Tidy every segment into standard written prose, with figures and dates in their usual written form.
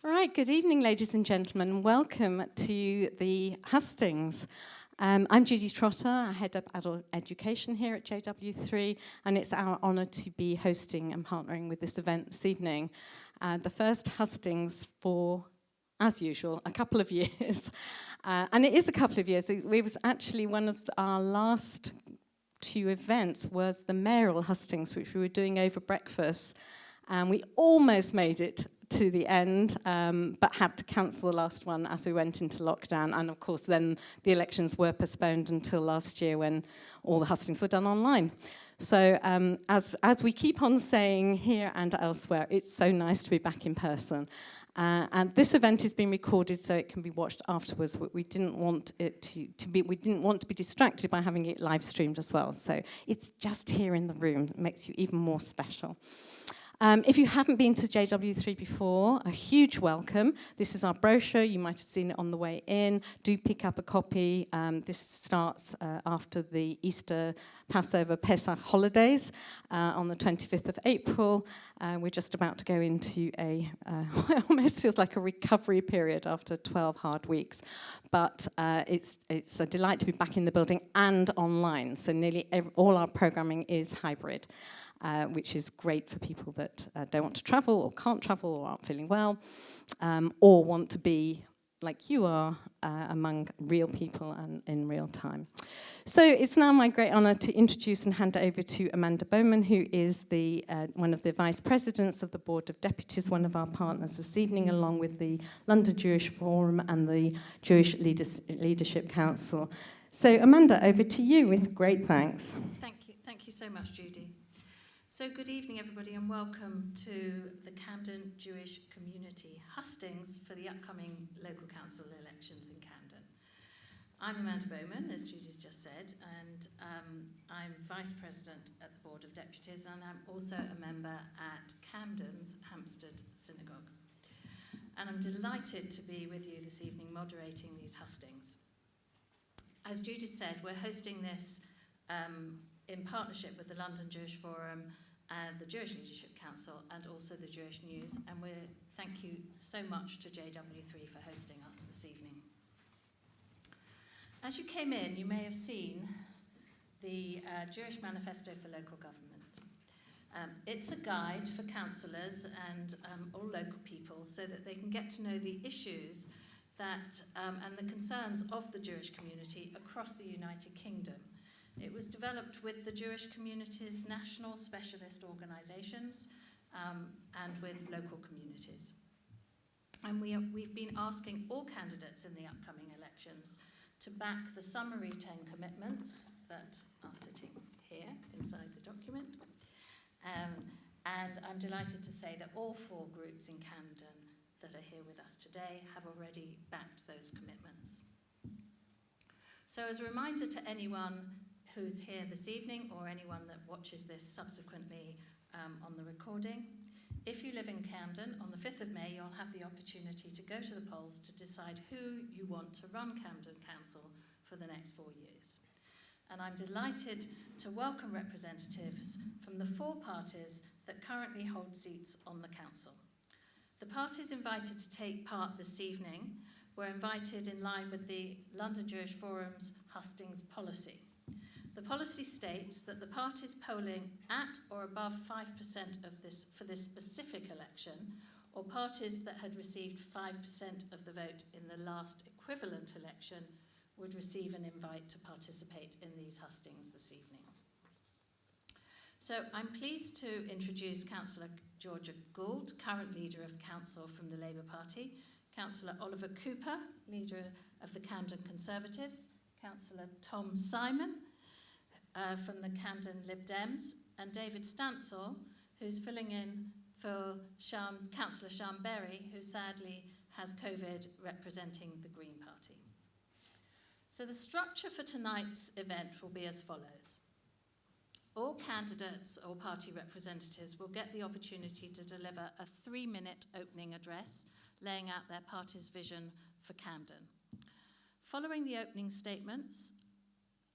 Right, good evening, ladies and gentlemen. Welcome to the Hustings. I'm Judy Trotter. I head up adult education here at JW3, and it's our honour to be hosting and partnering with this event this evening. The first Hustings for, as usual, a couple of years. And it is a couple of years. It was actually one of our last two events was the mayoral hustings, which we were doing over breakfast. And we almost made it to the end, but had to cancel the last one as we went into lockdown. And of course, then the elections were postponed until last year when all the hustings were done online. So as we keep on saying here and elsewhere, it's so nice to be back in person. And this event is being recorded so it can be watched afterwards. But we didn't want it to be distracted by having it live streamed as well. So it's just here in the room. It makes you even more special. If you haven't been to JW3 before, a huge welcome. This is our brochure. You might have seen it on the way in. Do pick up a copy. This starts after the Easter, Passover, Pesach holidays on the 25th of April. We're just about to go into it almost feels like a recovery period after 12 hard weeks. But it's a delight to be back in the building and online. So nearly all our programming is hybrid. Which is great for people that don't want to travel or can't travel or aren't feeling well or want to be, like you are, among real people and in real time. So it's now my great honour to introduce and hand over to Amanda Bowman, who is one of the Vice Presidents of the Board of Deputies, one of our partners this evening, along with the London Jewish Forum and the Jewish Leadership Council. So Amanda, over to you with great thanks. Thank you so much, Judy. So good evening, everybody, and welcome to the Camden Jewish Community Hustings for the upcoming local council elections in Camden. I'm Amanda Bowman, as Judy's just said, and I'm Vice President at the Board of Deputies, and I'm also a member at Camden's Hampstead Synagogue. And I'm delighted to be with you this evening moderating these hustings. As Judy said, we're hosting this in partnership with the London Jewish Forum, the Jewish Leadership Council, and also the Jewish News. And thank you so much to JW3 for hosting us this evening. As you came in, you may have seen the Jewish Manifesto for Local Government. It's a guide for councillors and all local people so that they can get to know the issues that and the concerns of the Jewish community across the United Kingdom. It was developed with the Jewish community's national specialist organisations and with local communities. And we've been asking all candidates in the upcoming elections to back the summary 10 commitments that are sitting here inside the document. And I'm delighted to say that all four groups in Camden that are here with us today have already backed those commitments. So as a reminder to anyone who's here this evening or anyone that watches this subsequently on the recording, if you live in Camden, on the 5th of May, you'll have the opportunity to go to the polls to decide who you want to run Camden Council for the next 4 years. And I'm delighted to welcome representatives from the four parties that currently hold seats on the council. The parties invited to take part this evening were invited in line with the London Jewish Forum's hustings policy. The policy states that the parties polling at or above 5% of this for this specific election, or parties that had received 5% of the vote in the last equivalent election, would receive an invite to participate in these hustings this evening. So I'm pleased to introduce Councillor Georgia Gould, current leader of council from the Labour Party, Cllr Oliver Cooper, leader of the Camden Conservatives, Councillor Tom Simon, from the Camden Lib Dems, and David Stancil, who's filling in for Councillor Sian Berry, who sadly has COVID, representing the Green Party. So the structure for tonight's event will be as follows. All candidates or party representatives will get the opportunity to deliver a 3-minute opening address, laying out their party's vision for Camden. Following the opening statements,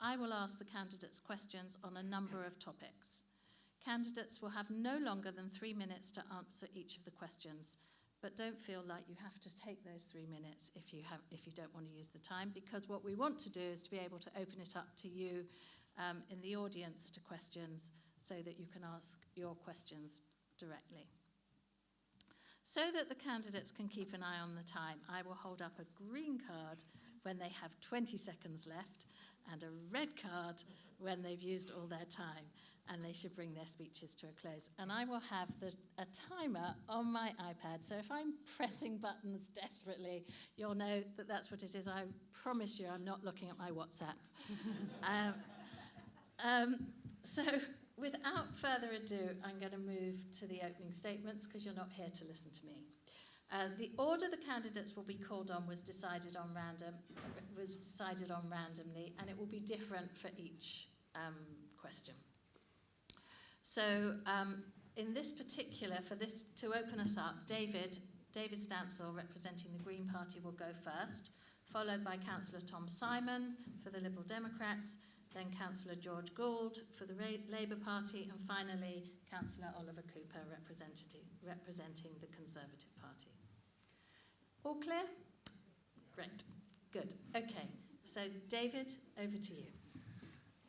I will ask the candidates questions on a number of topics. Candidates will have no longer than 3 minutes to answer each of the questions, But don't feel like you have to take those 3 minutes if you don't want to use the time, because what we want to do is to be able to open it up to you in the audience to questions, so that you can ask your questions directly. So that the candidates can keep an eye on the time, I will hold up a green card when they have 20 seconds left and a red card when they've used all their time, and they should bring their speeches to a close. And I will have a timer on my iPad, so if I'm pressing buttons desperately, you'll know that that's what it is. I promise you I'm not looking at my WhatsApp. So without further ado, I'm going to move to the opening statements, because you're not here to listen to me. The order the candidates will be called on was decided on randomly, and it will be different for each question. So in this particular, for this to open us up, David Stancil, representing the Green Party, will go first, followed by Councillor Tom Simon for the Liberal Democrats, then Councillor George Gould for the Labour Party, and finally Cllr Oliver Cooper representing the Conservative Party. All clear? Great. Good. Okay. So, David, over to you.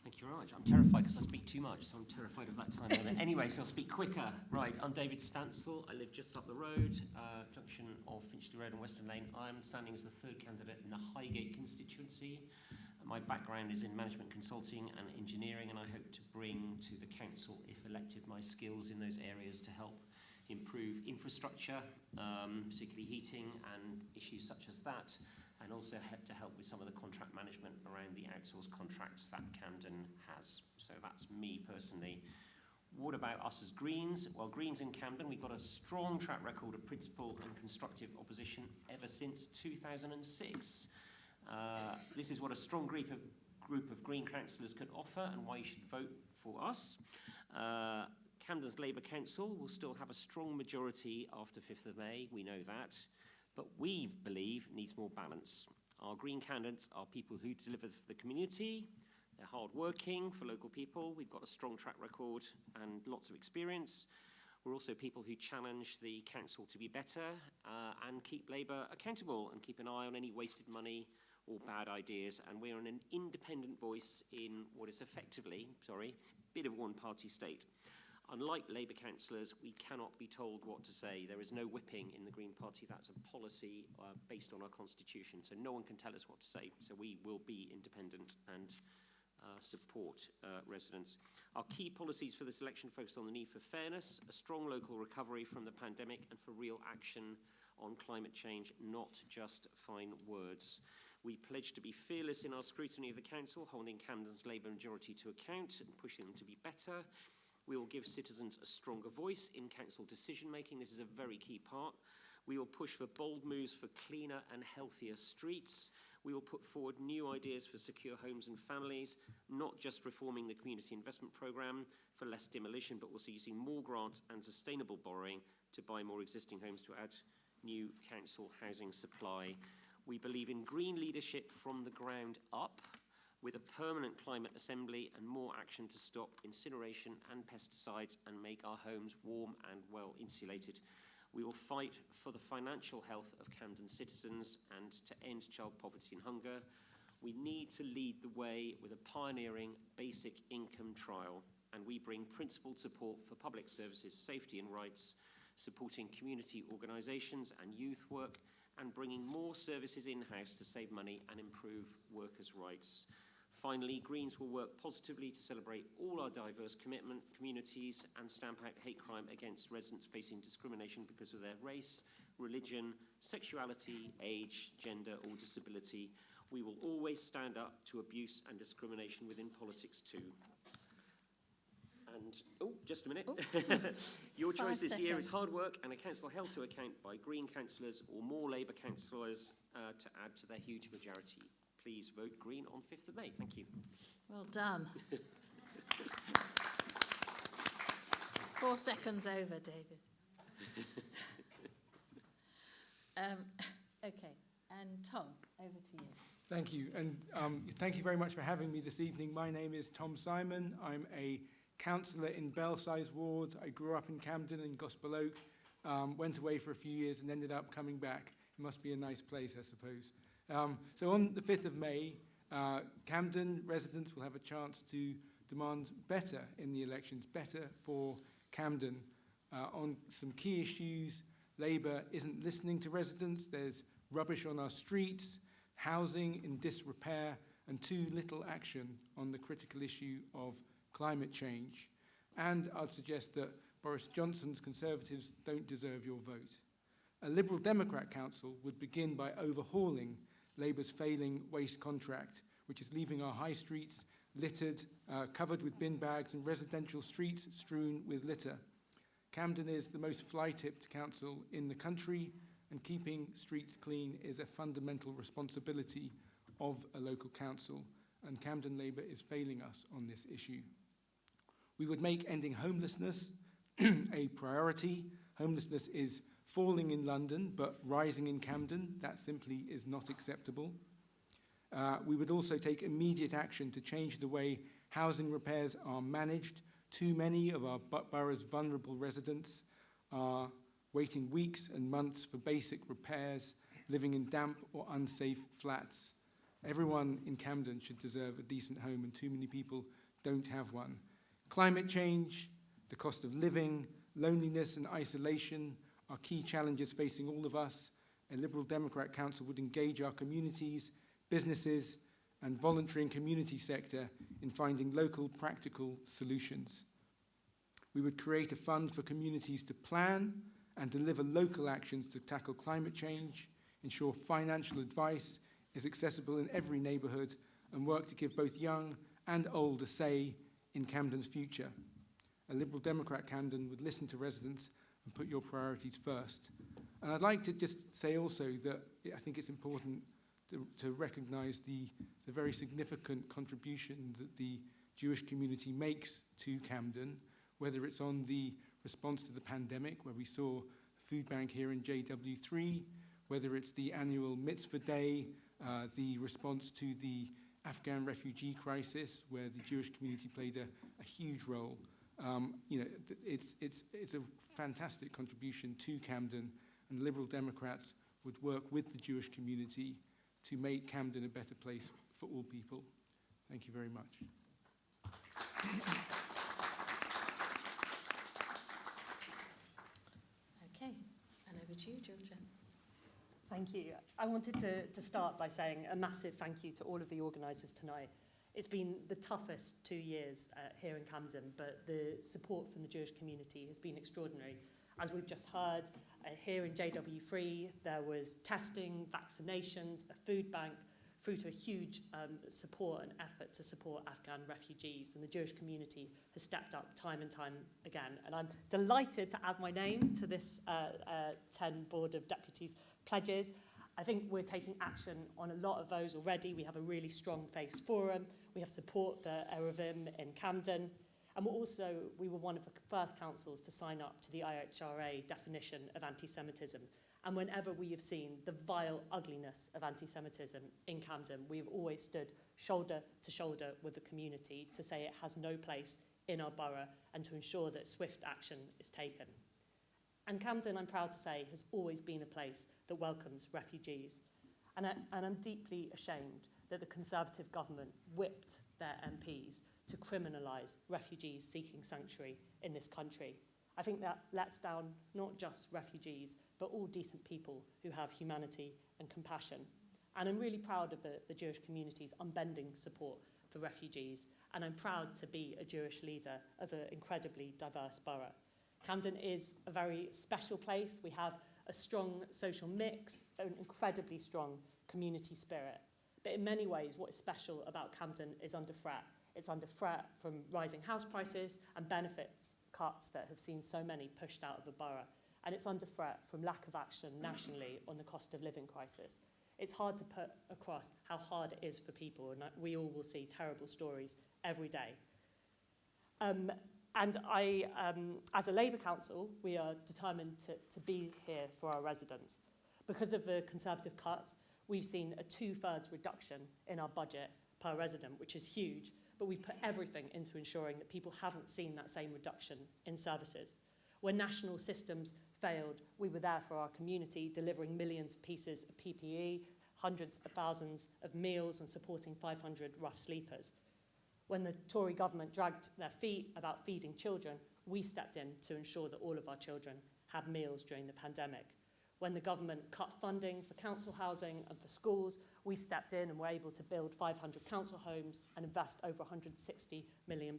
Thank you very much. I'm terrified because I speak too much, so I'm terrified of that time. Anyway, so I'll speak quicker. Right, I'm David Stancil. I live just up the road, junction of Finchley Road and Western Lane. I'm standing as the third candidate in the Highgate constituency. My background is in management consulting and engineering, and I hope to bring to the council, if elected, my skills in those areas to help improve infrastructure, particularly heating and issues such as that, and also to help with some of the contract management around the outsourced contracts that Camden has. So that's me personally. What about us as Greens? Well, Greens in Camden, we've got a strong track record of principled and constructive opposition ever since 2006. This is what a strong group of Green councillors can offer, and why you should vote for us. Camden's Labour Council will still have a strong majority after 5th of May, we know that, but we believe needs more balance. Our Green candidates are people who deliver for the community, they're hard-working for local people, we've got a strong track record and lots of experience. We're also people who challenge the council to be better and keep Labour accountable and keep an eye on any wasted money or bad ideas, and we're an independent voice in what is effectively, a bit of a one-party state. Unlike Labour councillors, we cannot be told what to say. There is no whipping in the Green Party. That's a policy based on our constitution, so no one can tell us what to say. So we will be independent and support residents. Our key policies for this election focus on the need for fairness, a strong local recovery from the pandemic, and for real action on climate change, not just fine words. We pledge to be fearless in our scrutiny of the council, holding Camden's Labour majority to account and pushing them to be better. We will give citizens a stronger voice in council decision-making. This is a very key part. We will push for bold moves for cleaner and healthier streets. We will put forward new ideas for secure homes and families, not just reforming the community investment programme for less demolition, but also using more grants and sustainable borrowing to buy more existing homes to add new council housing supply. We believe in green leadership from the ground up, with a permanent climate assembly and more action to stop incineration and pesticides and make our homes warm and well insulated. We will fight for the financial health of Camden citizens and to end child poverty and hunger. We need to lead the way with a pioneering basic income trial, and we bring principled support for public services, safety and rights, supporting community organisations and youth work, and bringing more services in-house to save money and improve workers' rights. Finally, Greens will work positively to celebrate all our diverse communities and stamp out hate crime against residents facing discrimination because of their race, religion, sexuality, age, gender or disability. We will always stand up to abuse and discrimination within politics too. And, just a minute. Your choice this year is hard work and a council held to account by Green councillors or more Labour councillors to add to their huge majority. Please vote Green on 5th of May. Thank you. Well done. 4 seconds over, David. Okay, and Tom, over to you. Thank you, and thank you very much for having me this evening. My name is Tom Simon. I'm a councillor in Belsize Ward. I grew up in Camden and Gospel Oak. went away for a few years and ended up coming back. It must be a nice place, I suppose. So on the 5th of May, Camden residents will have a chance to demand better in the elections, better for Camden. On some key issues, Labour isn't listening to residents. There's rubbish on our streets, housing in disrepair, and too little action on the critical issue of climate change. And I'd suggest that Boris Johnson's Conservatives don't deserve your vote. A Liberal Democrat council would begin by overhauling Labour's failing waste contract, which is leaving our high streets littered, covered with bin bags, and residential streets strewn with litter. Camden is the most fly-tipped council in the country, and keeping streets clean is a fundamental responsibility of a local council, and Camden Labour is failing us on this issue. We would make ending homelessness a priority. Homelessness is falling in London, but rising in Camden. That simply is not acceptable. We would also take immediate action to change the way housing repairs are managed. Too many of our borough's vulnerable residents are waiting weeks and months for basic repairs, living in damp or unsafe flats. Everyone in Camden should deserve a decent home, and too many people don't have one. Climate change, the cost of living, loneliness and isolation are key challenges facing all of us. A Liberal Democrat council would engage our communities, businesses, and voluntary and community sector in finding local practical solutions. We would create a fund for communities to plan and deliver local actions to tackle climate change, ensure financial advice is accessible in every neighbourhood, and work to give both young and old a say in Camden's future. A Liberal Democrat Camden would listen to residents and put your priorities first. And I'd like to just say also that I think it's important to recognise the very significant contribution that the Jewish community makes to Camden, whether it's on the response to the pandemic, where we saw a food bank here in JW3, whether it's the annual Mitzvah Day, the response to the Afghan refugee crisis, where the Jewish community played a huge role. It's a fantastic contribution to Camden, and Liberal Democrats would work with the Jewish community to make Camden a better place for all people. Thank you very much. Okay, and over to you, Georgia. Thank you. I wanted to start by saying a massive thank you to all of the organisers tonight. It's been the toughest 2 years here in Camden, but the support from the Jewish community has been extraordinary. As we've just heard, here in JW3, there was testing, vaccinations, a food bank, through to a huge support and effort to support Afghan refugees. And the Jewish community has stepped up time and time again. And I'm delighted to add my name to this 10 Board of Deputies pledges. I think we're taking action on a lot of those already. We have a really strong face forum. We have support for Erevim in Camden. And we were one of the first councils to sign up to the IHRA definition of anti-Semitism. And whenever we have seen the vile ugliness of anti-Semitism in Camden, we have always stood shoulder to shoulder with the community to say it has no place in our borough and to ensure that swift action is taken. And Camden, I'm proud to say, has always been a place that welcomes refugees. And I'm deeply ashamed that the Conservative government whipped their MPs to criminalise refugees seeking sanctuary in this country. I think that lets down not just refugees, but all decent people who have humanity and compassion. And I'm really proud of the Jewish community's unbending support for refugees. And I'm proud to be a Jewish leader of an incredibly diverse borough. Camden is a very special place. We have a strong social mix, an incredibly strong community spirit. But in many ways, what is special about Camden is under threat. It's under threat from rising house prices and benefits cuts that have seen so many pushed out of the borough. And it's under threat from lack of action nationally on the cost of living crisis. It's hard to put across how hard it is for people, and we all will see terrible stories every day. And I, as a Labour council, we are determined to be here for our residents. Because of the Conservative cuts, we've seen a 2/3 reduction in our budget per resident, which is huge, but we've put everything into ensuring that people haven't seen that same reduction in services. When national systems failed, we were there for our community, delivering millions of pieces of PPE, hundreds of thousands of meals and supporting 500 rough sleepers. When the Tory government dragged their feet about feeding children, we stepped in to ensure that all of our children had meals during the pandemic. When the government cut funding for council housing and for schools, we stepped in and were able to build 500 council homes and invest over £160 million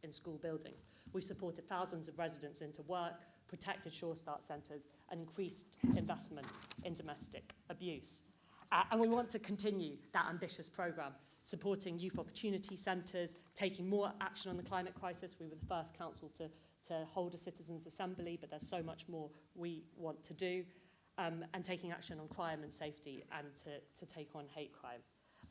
in school buildings. We've supported thousands of residents into work, protected Sure Start centres and increased investment in domestic abuse. And we want to continue that ambitious programme, supporting youth opportunity centres, taking more action on the climate crisis. We were the first council to hold a citizens' assembly, but there's so much more we want to do, and taking action on crime and safety and to take on hate crime.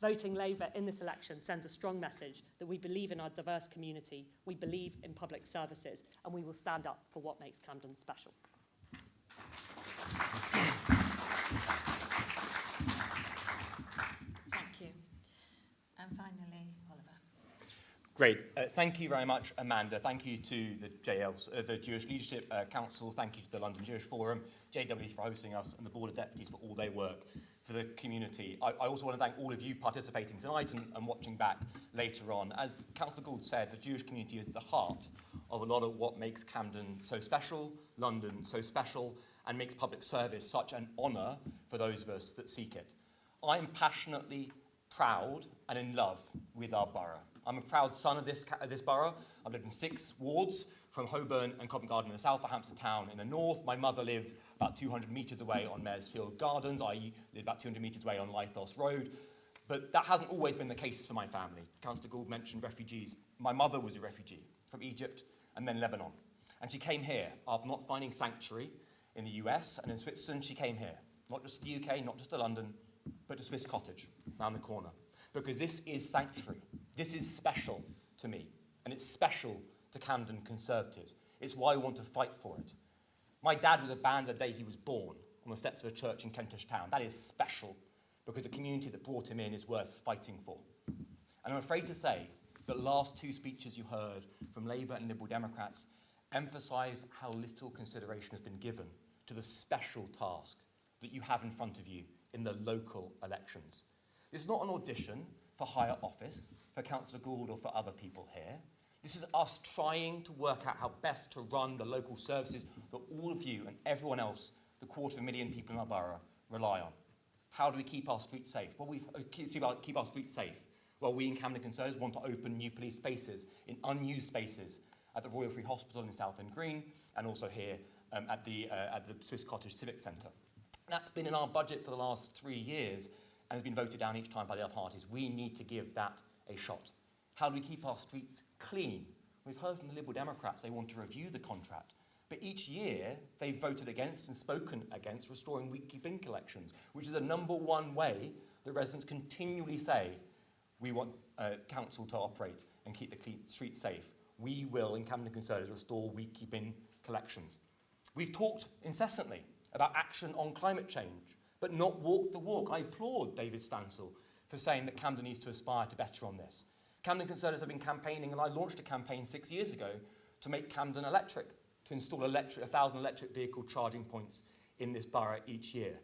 Voting Labour in this election sends a strong message that we believe in our diverse community, we believe in public services, and we will stand up for what makes Camden special. Thank you. And finally, Oliver. Great. Thank you very much, Amanda. Thank you to the Jewish Leadership Council. Thank you to the London Jewish Forum, JW3 for hosting us, and the Board of Deputies for all their work for the community. I also want to thank all of you participating tonight and watching back later on. As Councillor Gould said, the Jewish community is at the heart of a lot of what makes Camden so special, London so special, and makes public service such an honour for those of us that seek it. I'm passionately proud and in love with our borough. I'm a proud son of this borough. I've lived in 6 wards, from Holborn and Covent Garden in the south to Hampstead Town in the north. My mother lives about 200 metres away on Maresfield Gardens. I live about 200 metres away on Lythos Road. But that hasn't always been the case for my family. Councillor Gould mentioned refugees. My mother was a refugee from Egypt and then Lebanon. And she came here after not finding sanctuary in the US and in Switzerland. She came here, not just to the UK, not just to London, but to Swiss Cottage, round the corner. Because this is sanctuary. This is special to me. And it's special to Camden Conservatives. It's why we want to fight for it. My dad was abandoned the day he was born on the steps of a church in Kentish Town. That is special because the community that brought him in is worth fighting for. And I'm afraid to say that the last 2 speeches you heard from Labour and Liberal Democrats emphasised how little consideration has been given to the special task that you have in front of you in the local elections. This is not an audition for higher office, for Councillor Gould or for other people here. This is us trying to work out how best to run the local services that all of you and everyone else, the 250,000 people in our borough, rely on. How do we keep our streets safe? Well, keep our streets safe. Well, we in Camden Conservatives want to open new police spaces in unused spaces at the Royal Free Hospital in Southend Green and also here at the Swiss Cottage Civic Centre. That's been in our budget for the last 3 years and has been voted down each time by the other parties. We need to give that a shot. How do we keep our streets clean? We've heard from the Liberal Democrats they want to review the contract, but each year they've voted against and spoken against restoring weekly bin collections, which is the #1 way that residents continually say we want council to operate and keep the streets safe. We will, in Camden Conservatives, restore weekly bin collections. We've talked incessantly about action on climate change, but not walk the walk. I applaud David Stancil for saying that Camden needs to aspire to better on this. Camden Conservatives have been campaigning, and I launched a campaign 6 years ago to make Camden electric, to install 1,000 electric vehicle charging points in this borough each year.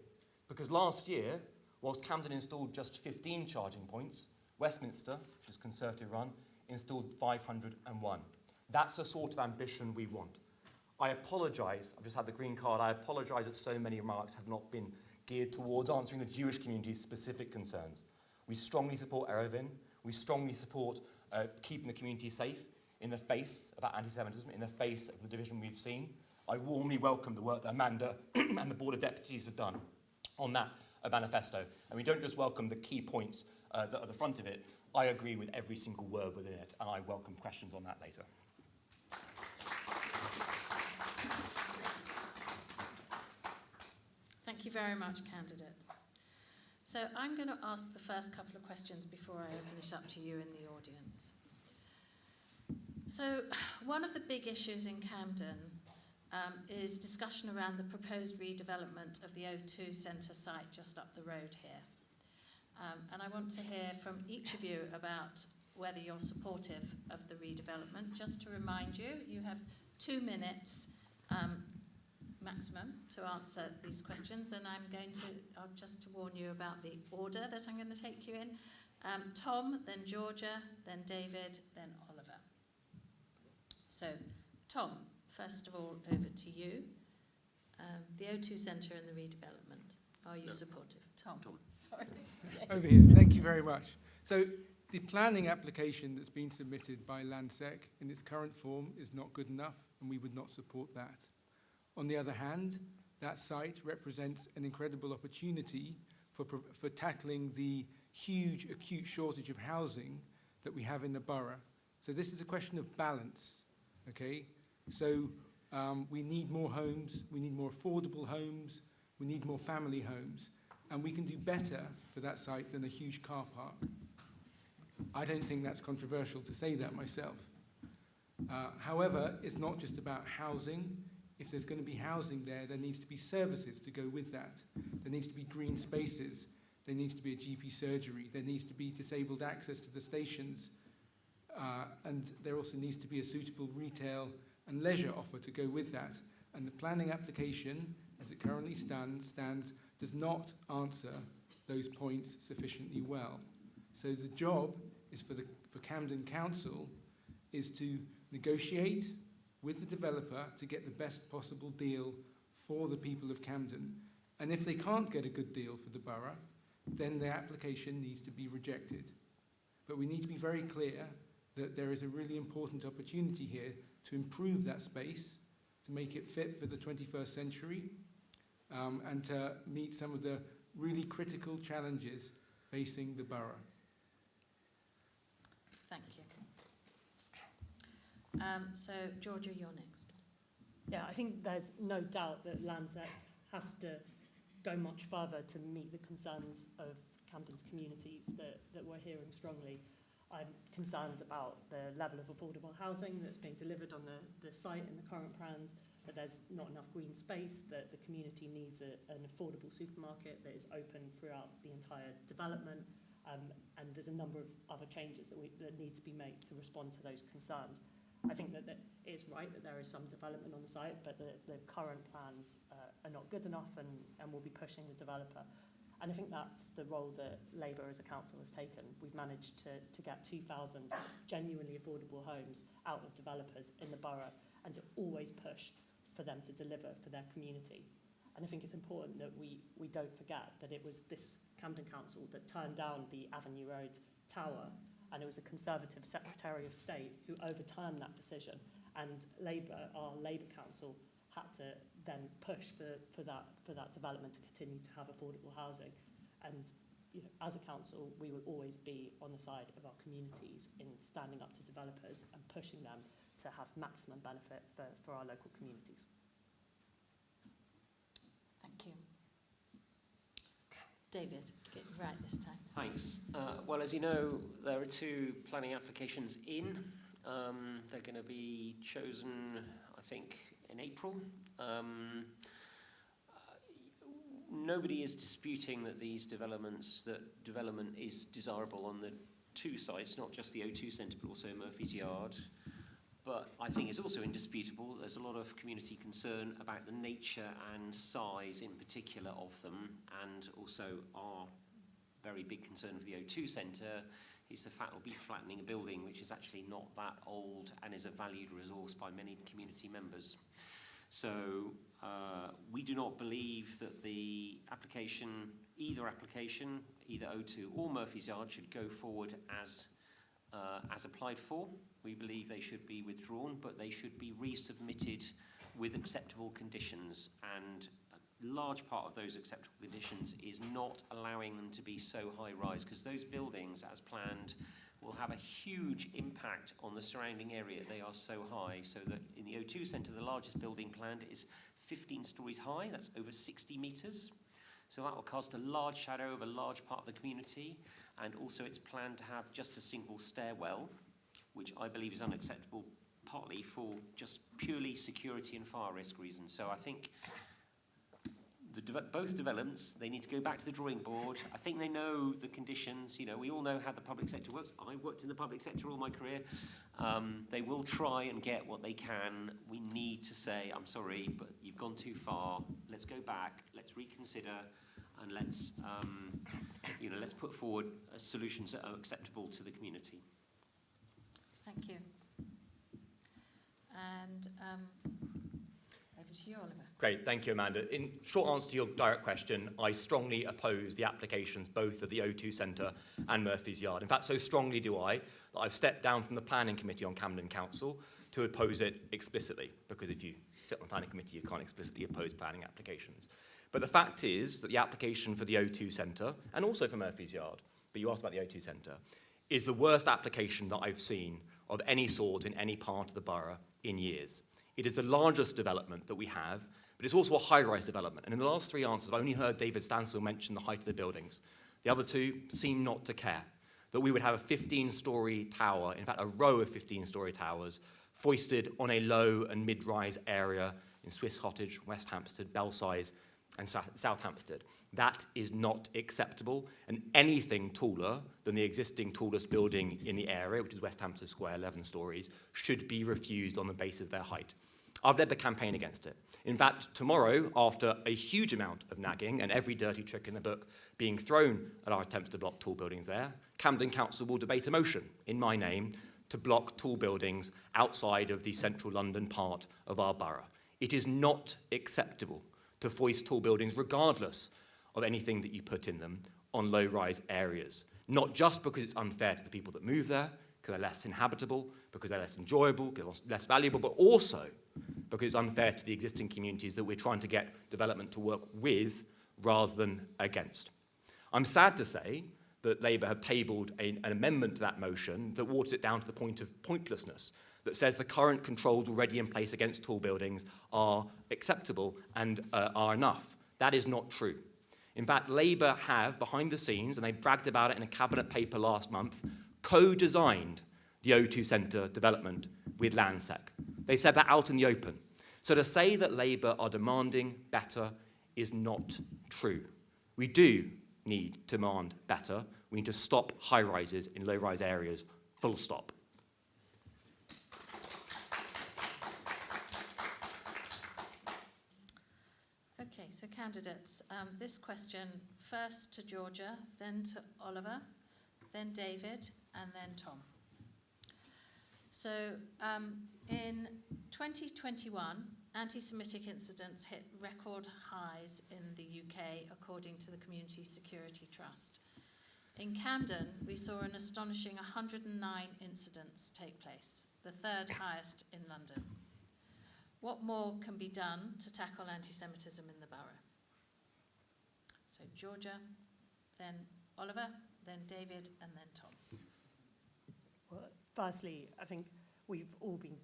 Because last year, whilst Camden installed just 15 charging points, Westminster, which is Conservative run, installed 501. That's the sort of ambition we want. I apologise, I've just had the green card, I apologise that so many remarks have not been geared towards answering the Jewish community's specific concerns. We strongly support Erevin. We strongly support keeping the community safe in the face of that anti-Semitism, in the face of the division we've seen. I warmly welcome the work that Amanda and the Board of Deputies have done on that manifesto. And we don't just welcome the key points that are at the front of it. I agree with every single word within it, and I welcome questions on that later. Thank you very much, candidates. So I'm going to ask the first couple of questions before I open it up to you in the audience. So one of the big issues in Camden is discussion around the proposed redevelopment of the O2 Centre site just up the road here. And I want to hear from each of you about whether you're supportive of the redevelopment. Just to remind you, you have 2 minutes maximum to answer these questions, and I'll just to warn you about the order that I'm going to take you in. Tom, then Georgia, then David, then Oliver. So, Tom, first of all, over to you. The O2 Centre and the redevelopment. Are you supportive? Tom. Sorry. Over here. Thank you very much. So the planning application that's been submitted by Landsec in its current form is not good enough, and we would not support that. On the other hand, that site represents an incredible opportunity for tackling the huge acute shortage of housing that we have in the borough. So this is a question of balance, okay? So we need more homes, we need more affordable homes, we need more family homes, and we can do better for that site than a huge car park. I don't think that's controversial to say that myself. However, it's not just about housing. If there's going to be housing there, there needs to be services to go with that. There needs to be green spaces. There needs to be a GP surgery. There needs to be disabled access to the stations. And there also needs to be a suitable retail and leisure offer to go with that. And the planning application, as it currently stands does not answer those points sufficiently well. So the job is for Camden Council is to negotiate with the developer to get the best possible deal for the people of Camden. And if they can't get a good deal for the borough, then their application needs to be rejected. But we need to be very clear that there is a really important opportunity here to improve that space, to make it fit for the 21st century, and to meet some of the really critical challenges facing the borough. Thank you. So, Georgia, you're next. Yeah, I think there's no doubt that Landsec has to go much further to meet the concerns of Camden's communities that we're hearing strongly. I'm concerned about the level of affordable housing that's being delivered on the site in the current plans, that there's not enough green space, that the community needs an affordable supermarket that is open throughout the entire development, and there's a number of other changes that need to be made to respond to those concerns. I think that it is right that there is some development on the site, but the current plans are not good enough, and will be pushing the developer. And I think that's the role that Labour as a council has taken. We've managed to get 2,000 genuinely affordable homes out of developers in the borough, and to always push for them to deliver for their community. And I think it's important that we don't forget that it was this Camden Council that turned down the Avenue Road Tower, and it was a Conservative Secretary of State who overturned that decision. And Labour, our Labour Council, had to then push for that development to continue to have affordable housing. And as a council, we will always be on the side of our communities in standing up to developers and pushing them to have maximum benefit for our local communities. Thank you. David, get it right this time. Thanks. Well, as you know, there are two planning applications in. They're going to be chosen, I think, in April. Nobody is disputing that that development is desirable on the two sites, not just the O2 Centre, but also Murphy's Yard. But I think it's also indisputable there's a lot of community concern about the nature and size in particular of them, and also our very big concern of the O2 Centre is the fact we'll be flattening a building which is actually not that old and is a valued resource by many community members. So we do not believe that the application, either O2 or Murphy's Yard, should go forward as applied for. We believe they should be withdrawn, but they should be resubmitted with acceptable conditions, and a large part of those acceptable conditions is not allowing them to be so high rise, because those buildings as planned will have a huge impact on the surrounding area. They are so high, so that in the O2 Centre, the largest building planned is 15 stories high. That's over 60 metres. So that will cast a large shadow over a large part of the community, and also it's planned to have just a single stairwell, which I believe is unacceptable, partly for just purely security and fire risk reasons. So I think both developments, they need to go back to the drawing board. I think they know the conditions. You know, we all know how the public sector works. I worked in the public sector all my career. They will try and get what they can. We need to say, I'm sorry, but you've gone too far. Let's go back. Let's reconsider, and let's put forward solutions that are acceptable to the community. Thank you. And over to you, Oliver. Great, thank you, Amanda. In short answer to your direct question, I strongly oppose the applications both of the O2 Centre and Murphy's Yard. In fact, so strongly do I that I've stepped down from the planning committee on Camden Council to oppose it explicitly, because if you sit on the planning committee, you can't explicitly oppose planning applications. But the fact is that the application for the O2 Centre, and also for Murphy's Yard, but you asked about the O2 Centre, is the worst application that I've seen of any sort in any part of the borough in years. It is the largest development that we have, but it's also a high-rise development. And in the last 3 answers, I've only heard David Stancil mention the height of the buildings. The other two seem not to care. That we would have a 15-storey tower, in fact, a row of 15-storey towers, foisted on a low and mid-rise area in Swiss Cottage, West Hampstead, Belsize, and South Hampstead. That is not acceptable, and anything taller than the existing tallest building in the area, which is West Hampstead Square, 11 stories, should be refused on the basis of their height. I've led the campaign against it. In fact, tomorrow, after a huge amount of nagging and every dirty trick in the book being thrown at our attempts to block tall buildings there, Camden Council will debate a motion in my name to block tall buildings outside of the central London part of our borough. It is not acceptable to foist tall buildings, regardless of anything that you put in them, on low-rise areas. Not just because it's unfair to the people that move there, because they're less inhabitable, because they're less enjoyable, because they're less valuable, but also because it's unfair to the existing communities that we're trying to get development to work with rather than against. I'm sad to say that Labour have tabled an amendment to that motion that waters it down to the point of pointlessness, that says the current controls already in place against tall buildings are acceptable and are enough. That is not true. In fact, Labour have, behind the scenes, and they bragged about it in a cabinet paper last month, co-designed the O2 Centre development with Landsec. They said that out in the open. So to say that Labour are demanding better is not true. We do need to demand better. We need to stop high-rises in low-rise areas, full stop. Okay, so candidates, this question first to Georgia, then to Oliver, then David, and then Tom. So in 2021, anti-Semitic incidents hit record highs in the UK, according to the Community Security Trust. In Camden, we saw an astonishing 109 incidents take place, the third highest in London. What more can be done to tackle anti-Semitism in the borough? So Georgia, then Oliver, then David, and then Tom. Well, firstly, I think we've all been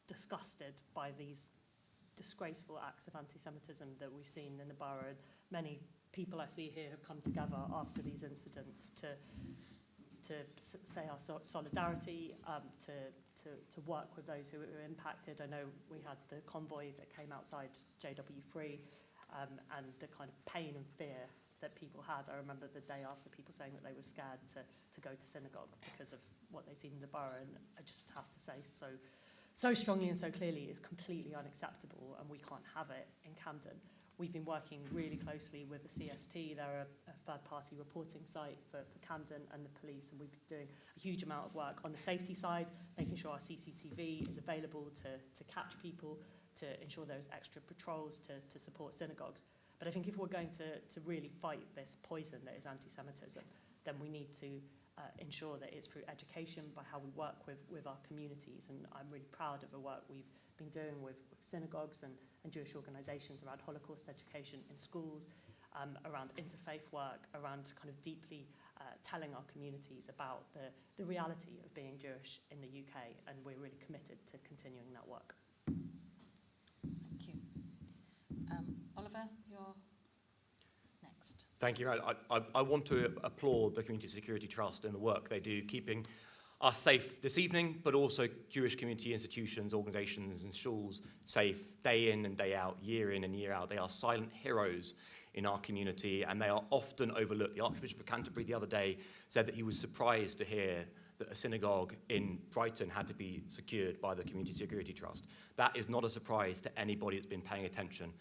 disgusted by these disgraceful acts of anti-Semitism that we've seen in the borough. Many people I see here have come together after these incidents to say our solidarity, to work with those who were impacted. I know we had the convoy that came outside JW3 and the kind of pain and fear that people had. I remember the day after people saying that they were scared to go to synagogue because of what they'd seen in the borough, and I just have to say so strongly and so clearly is completely unacceptable, and we can't have it in Camden. We've been working really closely with the CST. They're a third-party reporting site for Camden and the police, and we've been doing a huge amount of work on the safety side, making sure our CCTV is available to catch people, to ensure there's extra patrols to support synagogues. But I think if we're going to really fight this poison that is anti-Semitism, then we need to ensure that it's through education, by how we work with our communities. And I'm really proud of the work we've been doing with synagogues and Jewish organisations around Holocaust education in schools, around interfaith work, around kind of deeply telling our communities about the reality of being Jewish in the UK, and we're really committed to continuing that work. Thank you. Oliver, you're next. Thank you. I want to applaud the Community Security Trust and the work they do, keeping are safe this evening, but also Jewish community institutions, organisations and schools safe day in and day out, year in and year out. They are silent heroes in our community, and they are often overlooked. The Archbishop of Canterbury the other day said that he was surprised to hear that a synagogue in Brighton had to be secured by the Community Security Trust. That is not a surprise to anybody that's been paying attention.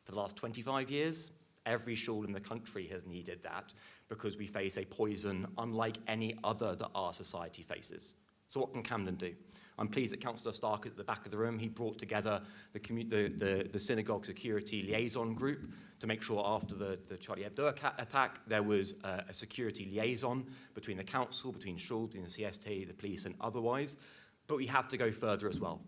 For the last 25 years, every shul in the country has needed that because we face a poison unlike any other that our society faces. So what can Camden do? I'm pleased that Councillor Stark at the back of the room, he brought together the synagogue security liaison group to make sure after the Charlie Hebdo attack, there was a security liaison between the council, between schools, between the CST, the police and otherwise. But we have to go further as well.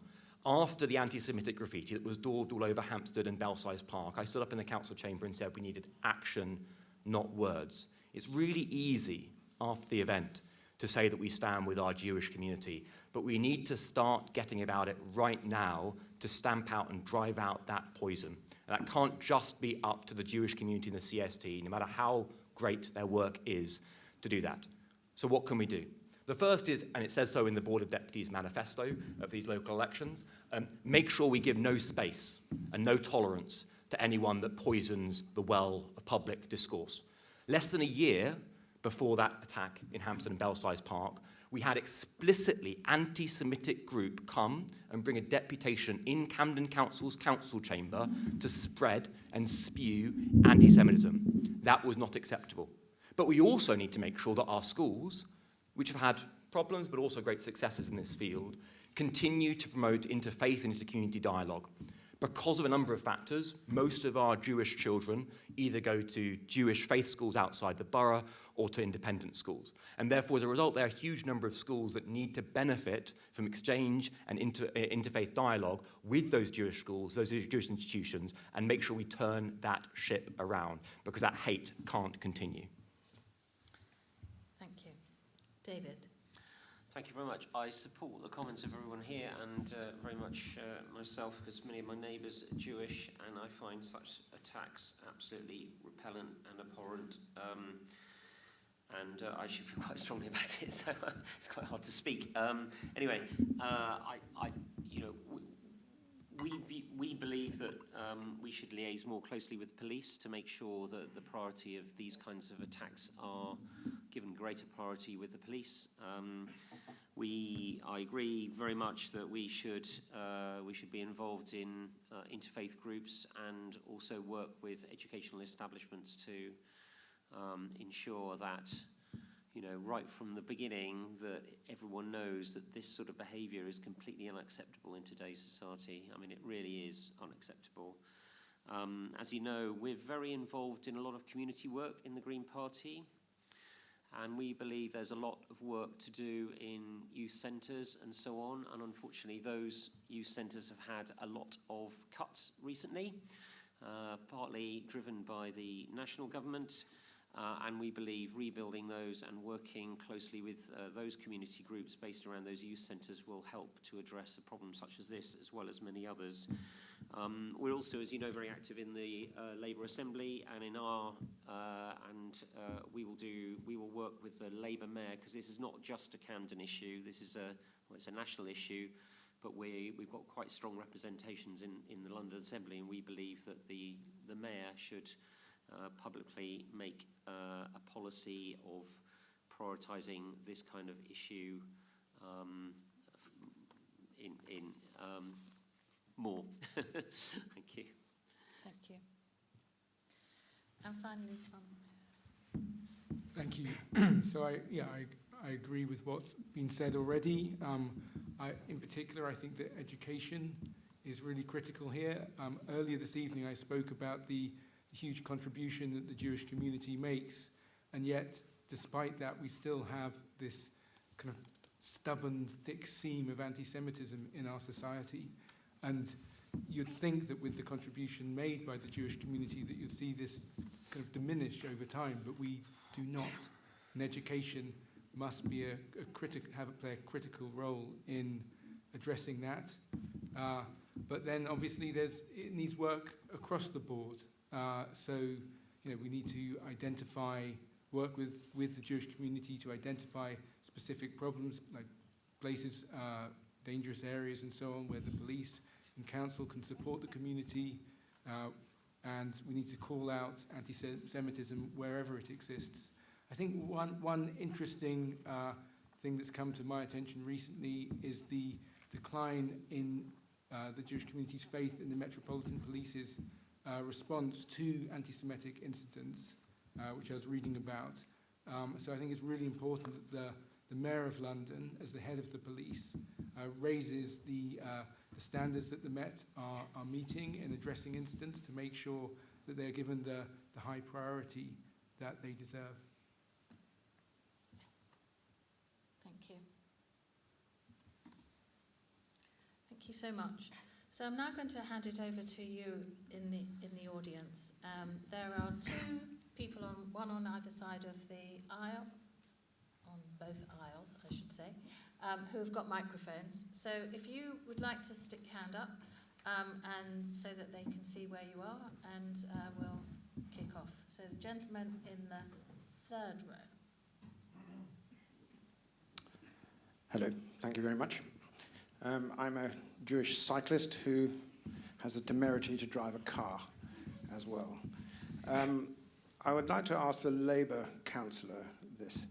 After the anti-Semitic graffiti that was daubed all over Hampstead and Belsize Park, I stood up in the council chamber and said we needed action, not words. It's really easy after the event to say that we stand with our Jewish community, but we need to start getting about it right now to stamp out and drive out that poison. And that can't just be up to the Jewish community and the CST, no matter how great their work is to do that. So what can we do? The first is, and it says so in the Board of Deputies Manifesto of these local elections, make sure we give no space and no tolerance to anyone that poisons the well of public discourse. Less than a year before that attack in Hampstead and Belsize Park, we had explicitly anti-Semitic group come and bring a deputation in Camden Council's council chamber to spread and spew anti-Semitism. That was not acceptable. But we also need to make sure that our schools, which have had problems but also great successes in this field, continue to promote interfaith and intercommunity dialogue. Because of a number of factors, most of our Jewish children either go to Jewish faith schools outside the borough or to independent schools. And therefore, as a result, there are a huge number of schools that need to benefit from exchange and interfaith dialogue with those Jewish schools, those Jewish institutions, and make sure we turn that ship around, because that hate can't continue. Thank you. David? Thank you very much. I support the comments of everyone here and very much myself, because many of my neighbours are Jewish, and I find such attacks absolutely repellent and abhorrent. And I actually feel quite strongly about it, so it's quite hard to speak. Anyway, we believe that we should liaise more closely with police to make sure that the priority of these kinds of attacks are given greater priority with the police. I agree very much that we should be involved in interfaith groups and also work with educational establishments to ensure that, right from the beginning, that everyone knows that this sort of behaviour is completely unacceptable in today's society. I mean, it really is unacceptable. As you know, we're very involved in a lot of community work in the Green Party. And we believe there's a lot of work to do in youth centres and so on. And unfortunately, those youth centres have had a lot of cuts recently, partly driven by the national government. And we believe rebuilding those and working closely with those community groups based around those youth centres will help to address a problem such as this, as well as many others. We're also, as you know, very active in the Labour Assembly and in our we will work with the Labour Mayor, because this is not just a Camden issue. This is it's a national issue, but we've got quite strong representations in the London Assembly, and we believe that the Mayor should publicly make a policy of prioritising this kind of issue in more. Thank you. Thank you. And finally, Tom. Thank you. So I agree with what's been said already. In particular, I think that education is really critical here. Earlier this evening, I spoke about the huge contribution that the Jewish community makes, and yet, despite that, we still have this kind of stubborn, thick seam of anti-Semitism in our society. And you'd think that with the contribution made by the Jewish community that you'd see this kind of diminish over time, but we do not. And education must be play a critical role in addressing that. But then obviously it needs work across the board. So we need to identify work with the Jewish community to identify specific problems, like places, dangerous areas and so on, where the police and council can support the community, and we need to call out anti-Semitism wherever it exists. I think one interesting thing that's come to my attention recently is the decline in the Jewish community's faith in the Metropolitan Police's response to anti-Semitic incidents, which I was reading about. So I think it's really important that the Mayor of London, as the head of the police, raises the standards that the Met are meeting in addressing incidents to make sure that they're given the high priority that they deserve. Thank you. Thank you so much. So I'm now going to hand it over to you in the audience. There are two people, one on either side of the aisle, on both aisles, I should say, who have got microphones. So if you would like to stick your hand up, and so that they can see where you are, and we'll kick off. So the gentleman in the third row. Hello, thank you very much. I'm a Jewish cyclist who has the temerity to drive a car as well. I would like to ask the Labour councillor this.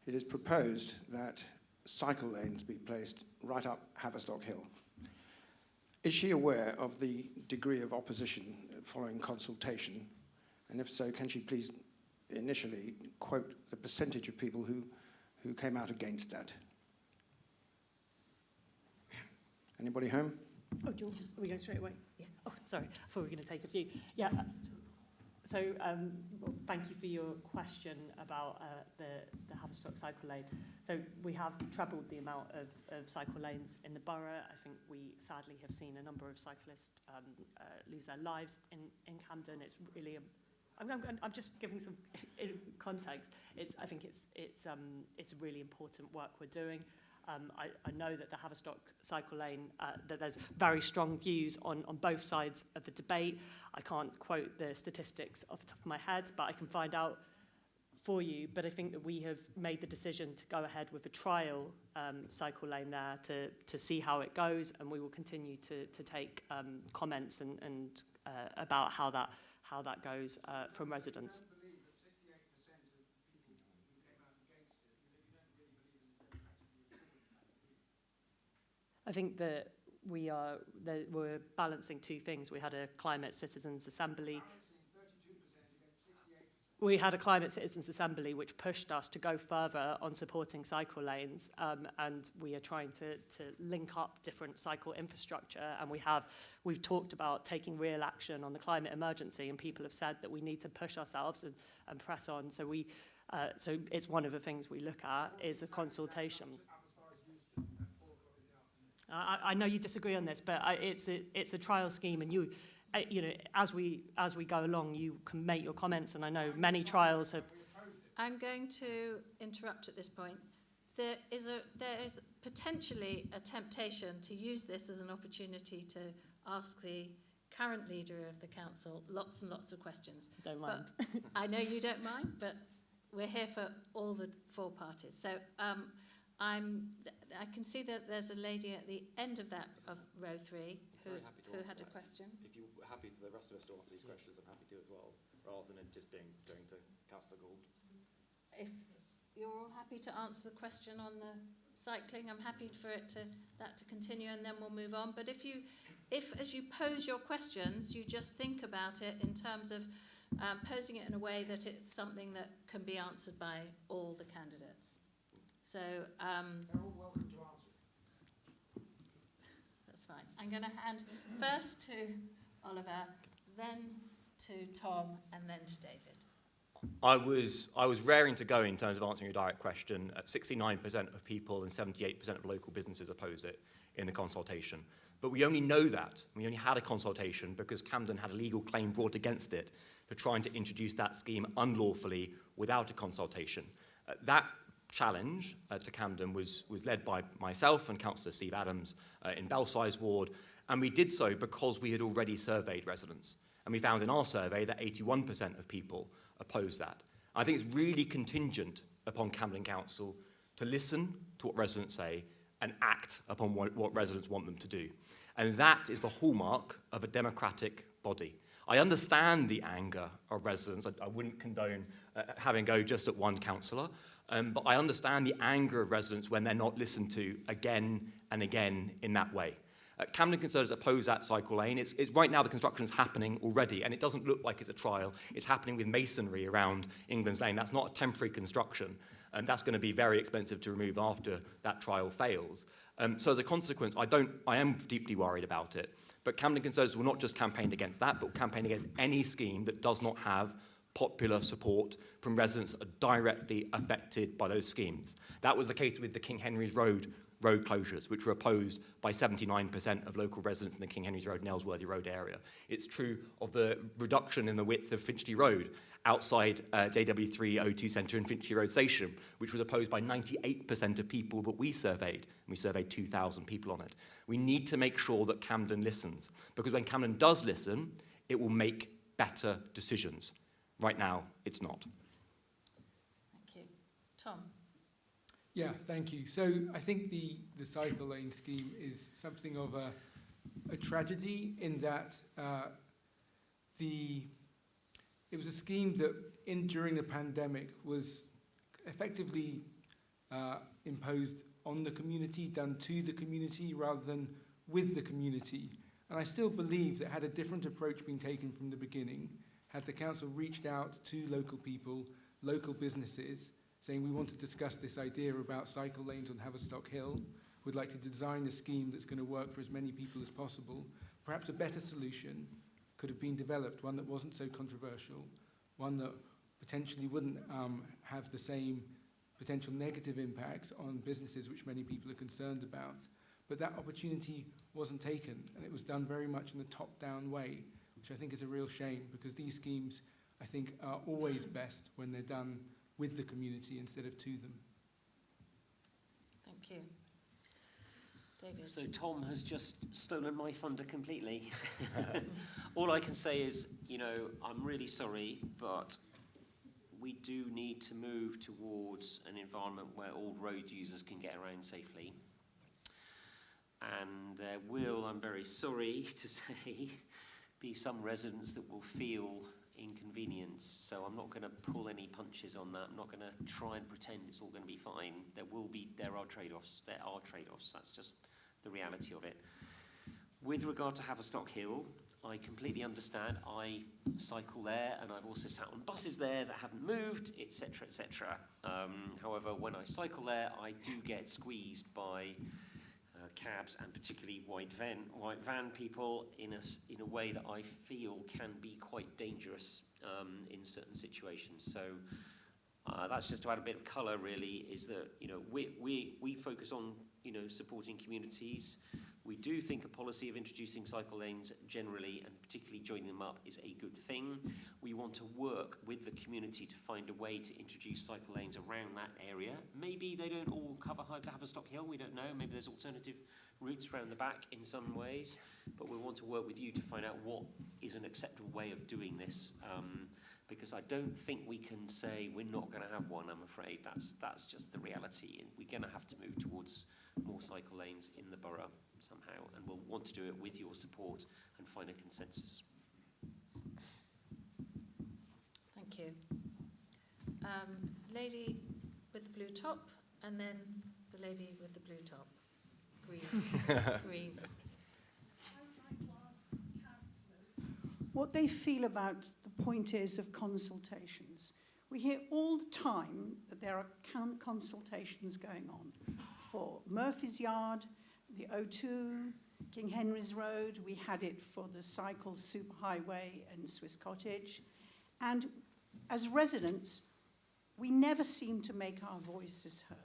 It is proposed that cycle lanes be placed right up Haverstock Hill. Is she aware of the degree of opposition following consultation? And if so, can she please initially quote the percentage of people who came out against that? Anybody home? Oh, are we going straight away? Yeah. Oh, sorry. I thought we were going to take a few. Yeah. So well, thank you for your question about the Haverstock cycle lane. So we have trebled the amount of cycle lanes in the borough. I think we sadly have seen a number of cyclists lose their lives in Camden. It's really I'm just giving some context. I think it's really important work we're doing. I know that the Haverstock cycle lane, that there's very strong views on both sides of the debate. I can't quote the statistics off the top of my head, but I can find out for you. But I think that we have made the decision to go ahead with a trial cycle lane there to see how it goes, and we will continue to take comments and about how that goes from residents. I think that we're balancing two things. We had a climate citizens assembly. We had a climate citizens assembly which pushed us to go further on supporting cycle lanes, and we are trying to link up different cycle infrastructure. And we've talked about taking real action on the climate emergency, and people have said that we need to push ourselves and press on. So so it's one of the things we look at is a consultation. I know you disagree on this, but it's a trial scheme, and you know, as we go along, you can make your comments, and I know many trials have. I'm going to interrupt at this point. There is potentially a temptation to use this as an opportunity to ask the current leader of the council lots and lots of questions. Don't mind. But I know you don't mind, but we're here for all the four parties. So I can see that there's a lady at the end of row 3 who had a question. If you're happy for the rest of us to answer these questions, I'm happy to as well, rather than it just going to Councillor Gould. If you're all happy to answer the question on the cycling, I'm happy for that to continue, and then we'll move on. But if as you pose your questions, you just think about it in terms of posing it in a way that it's something that can be answered by all the candidates. So they're all welcome to answer. That's fine. I'm going to hand first to Oliver, then to Tom, and then to David. I was raring to go in terms of answering a direct question. 69% of people and 78% of local businesses opposed it in the consultation. But we only know that. We only had a consultation because Camden had a legal claim brought against it for trying to introduce that scheme unlawfully without a consultation. That challenge to Camden was led by myself and Councillor Steve Adams in Belsize Ward, and we did so because we had already surveyed residents. And we found in our survey that 81% of people opposed that. I think it's really contingent upon Camden Council to listen to what residents say and act upon what residents want them to do. And that is the hallmark of a democratic body. I understand the anger of residents. I wouldn't condone having go just at one councillor, but I understand the anger of residents when they're not listened to again and again in that way. Camden Conservatives oppose that cycle lane. It's right now the construction is happening already, and it doesn't look like it's a trial. It's happening with masonry around England's Lane. That's not a temporary construction, and that's going to be very expensive to remove after that trial fails. So as a consequence, I am deeply worried about it. But Camden Conservatives will not just campaign against that, but campaign against any scheme that does not have popular support from residents that are directly affected by those schemes. That was the case with the King Henry's Road closures, which were opposed by 79% of local residents in the King Henry's Road and Aylesworthy Road area. It's true of the reduction in the width of Finchley Road outside JW3 O2 Centre and Finchley Road Station, which was opposed by 98% of people that we surveyed. And we surveyed 2,000 people on it. We need to make sure that Camden listens, because when Camden does listen, it will make better decisions. Right now, it's not. Thank you. Tom? Yeah, thank you. So I think the cycle lane scheme is something of a tragedy in that it was a scheme that during the pandemic was effectively imposed on the community, done to the community rather than with the community. And I still believe that had a different approach been taken from the beginning, had the council reached out to local people, local businesses, saying we want to discuss this idea about cycle lanes on Haverstock Hill, would like to design a scheme that's going to work for as many people as possible. Perhaps a better solution could have been developed, one that wasn't so controversial, one that potentially wouldn't have the same potential negative impacts on businesses which many people are concerned about. But that opportunity wasn't taken, and it was done very much in a top-down way, which I think is a real shame, because these schemes, I think, are always best when they're done with the community instead of to them. Thank you. David? So Tom has just stolen my thunder completely. All I can say is, I'm really sorry, but we do need to move towards an environment where all road users can get around safely. And there will, I'm very sorry to say, be some residents that will feel inconvenience. So I'm not going to pull any punches on that. I'm not going to try and pretend it's all going to be fine. There are trade-offs. There are trade-offs. That's just the reality of it. With regard to Haverstock Hill, I completely understand. I cycle there, and I've also sat on buses there that haven't moved, etc., etc. However, when I cycle there, I do get squeezed by cabs and particularly white van people in a way that I feel can be quite dangerous in certain situations. So that's just to add a bit of colour. Really, is that we focus on supporting communities. We do think a policy of introducing cycle lanes generally, and particularly joining them up, is a good thing. We want to work with the community to find a way to introduce cycle lanes around that area. Maybe they don't all cover Haverstock Hill, we don't know. Maybe there's alternative routes around the back in some ways. But we want to work with you to find out what is an acceptable way of doing this. Because I don't think we can say we're not going to have one, I'm afraid. That's just the reality. And we're going to have to move towards more cycle lanes in the borough somehow, and we'll want to do it with your support and find a consensus. Thank you. Lady with the blue top, and then the lady with the blue top. Green. Green. I'd like to ask councillors what they feel about the point is of consultations. We hear all the time that there are consultations going on for Murphy's Yard, the O2, King Henry's Road. We had it for the cycle superhighway and Swiss Cottage. And as residents, we never seem to make our voices heard.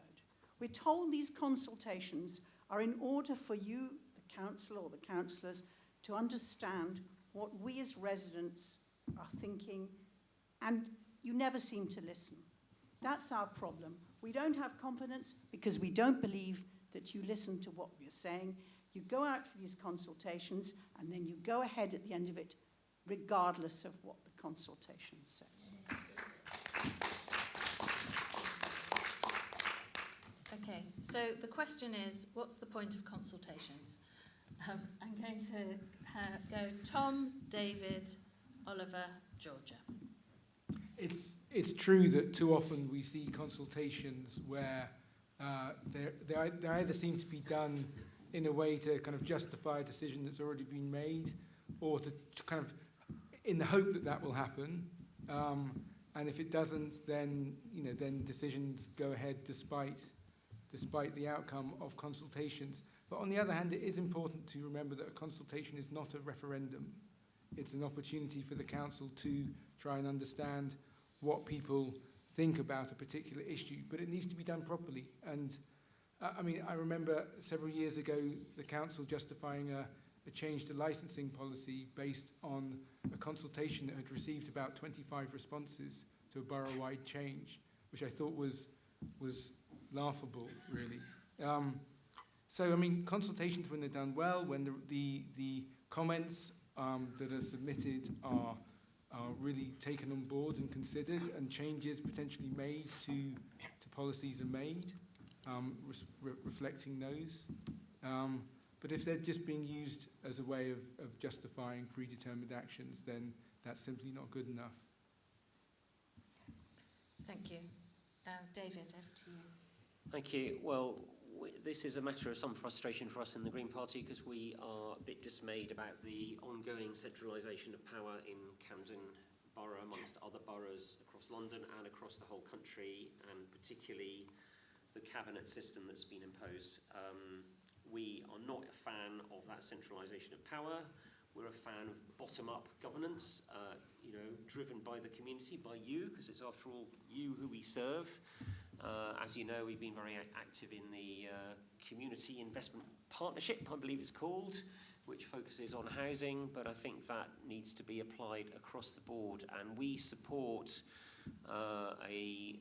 We're told these consultations are in order for you, the council or the councillors, to understand what we as residents are thinking, and you never seem to listen. That's our problem. We don't have confidence because we don't believe that you listen to what we're saying. You go out for these consultations, and then you go ahead at the end of it, regardless of what the consultation says. So the question is, what's the point of consultations? I'm going to go Tom, David, Oliver, Georgia. It's true that too often we see consultations where they either seem to be done in a way to kind of justify a decision that's already been made, or to kind of in the hope that that will happen. And if it doesn't, then then decisions go ahead despite the outcome of consultations. But on the other hand, it is important to remember that a consultation is not a referendum. It's an opportunity for the council to try and understand what people think about a particular issue, but it needs to be done properly. And I remember several years ago the council justifying a change to licensing policy based on a consultation that had received about 25 responses to a borough-wide change, which I thought was laughable, really. So, consultations, when they're done well, when the comments that are submitted are really taken on board and considered, and changes potentially made to policies are made, reflecting those. But if they're just being used as a way of justifying predetermined actions, then that's simply not good enough. Thank you. David, over to you. Thank you. Well, this is a matter of some frustration for us in the Green Party, because we are a bit dismayed about the ongoing centralisation of power in Camden Borough, amongst other boroughs across London and across the whole country, and particularly the cabinet system that's been imposed. We are not a fan of that centralisation of power. We're a fan of bottom-up governance, driven by the community, by you, because it's after all you who we serve. As you know, we've been very active in the Community Investment Partnership, I believe it's called, which focuses on housing, but I think that needs to be applied across the board. And we support a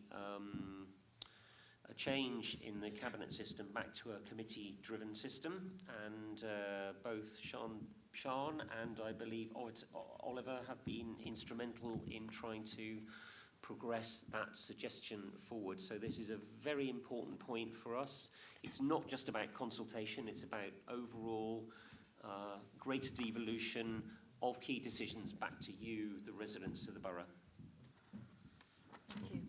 change in the cabinet system back to a committee-driven system, and both Sian and I believe Oliver have been instrumental in trying to progress that suggestion forward. So this is a very important point for us. It's not just about consultation, it's about overall greater devolution of key decisions back to you, the residents of the borough. Thank you.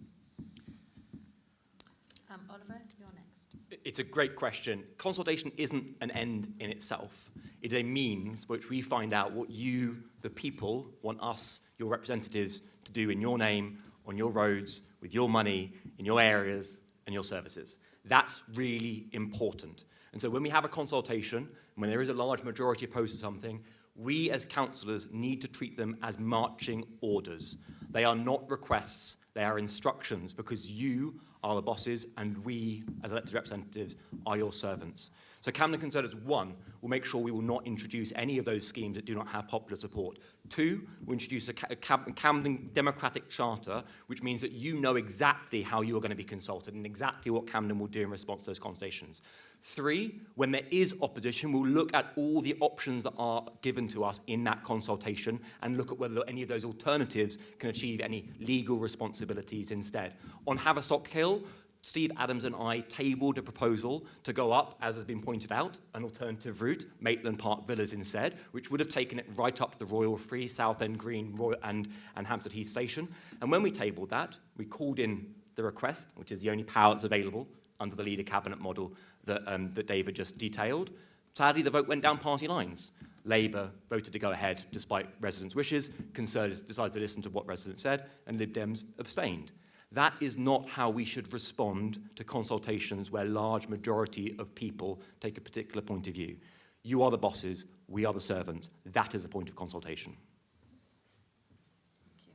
Oliver, you're next. It's a great question. Consultation isn't an end in itself. It is a means which we find out what you, the people, want us, your representatives, to do in your name, on your roads, with your money, in your areas and your services. That's really important. And so when we have a consultation, when there is a large majority opposed to something, we as councillors need to treat them as marching orders. They are not requests, they are instructions, because you are the bosses and we, as elected representatives, are your servants. So Camden Conservatives, 1, will make sure we will not introduce any of those schemes that do not have popular support. 2, we'll introduce a Camden Democratic Charter, which means that you know exactly how you are going to be consulted and exactly what Camden will do in response to those consultations. 3, when there is opposition, we'll look at all the options that are given to us in that consultation and look at whether any of those alternatives can achieve any legal responsibilities instead. On Haverstock Hill, Steve Adams and I tabled a proposal to go up, as has been pointed out, an alternative route, Maitland Park Villas instead, which would have taken it right up to the Royal Free, Southend Green and Hampstead Heath Station. And when we tabled that, we called in the request, which is the only power that's available under the leader cabinet model that David just detailed. Sadly, the vote went down party lines. Labour voted to go ahead despite residents' wishes, Conservatives decided to listen to what residents said, and Lib Dems abstained. That is not how we should respond to consultations where large majority of people take a particular point of view. You are the bosses, we are the servants. That is the point of consultation. Thank you.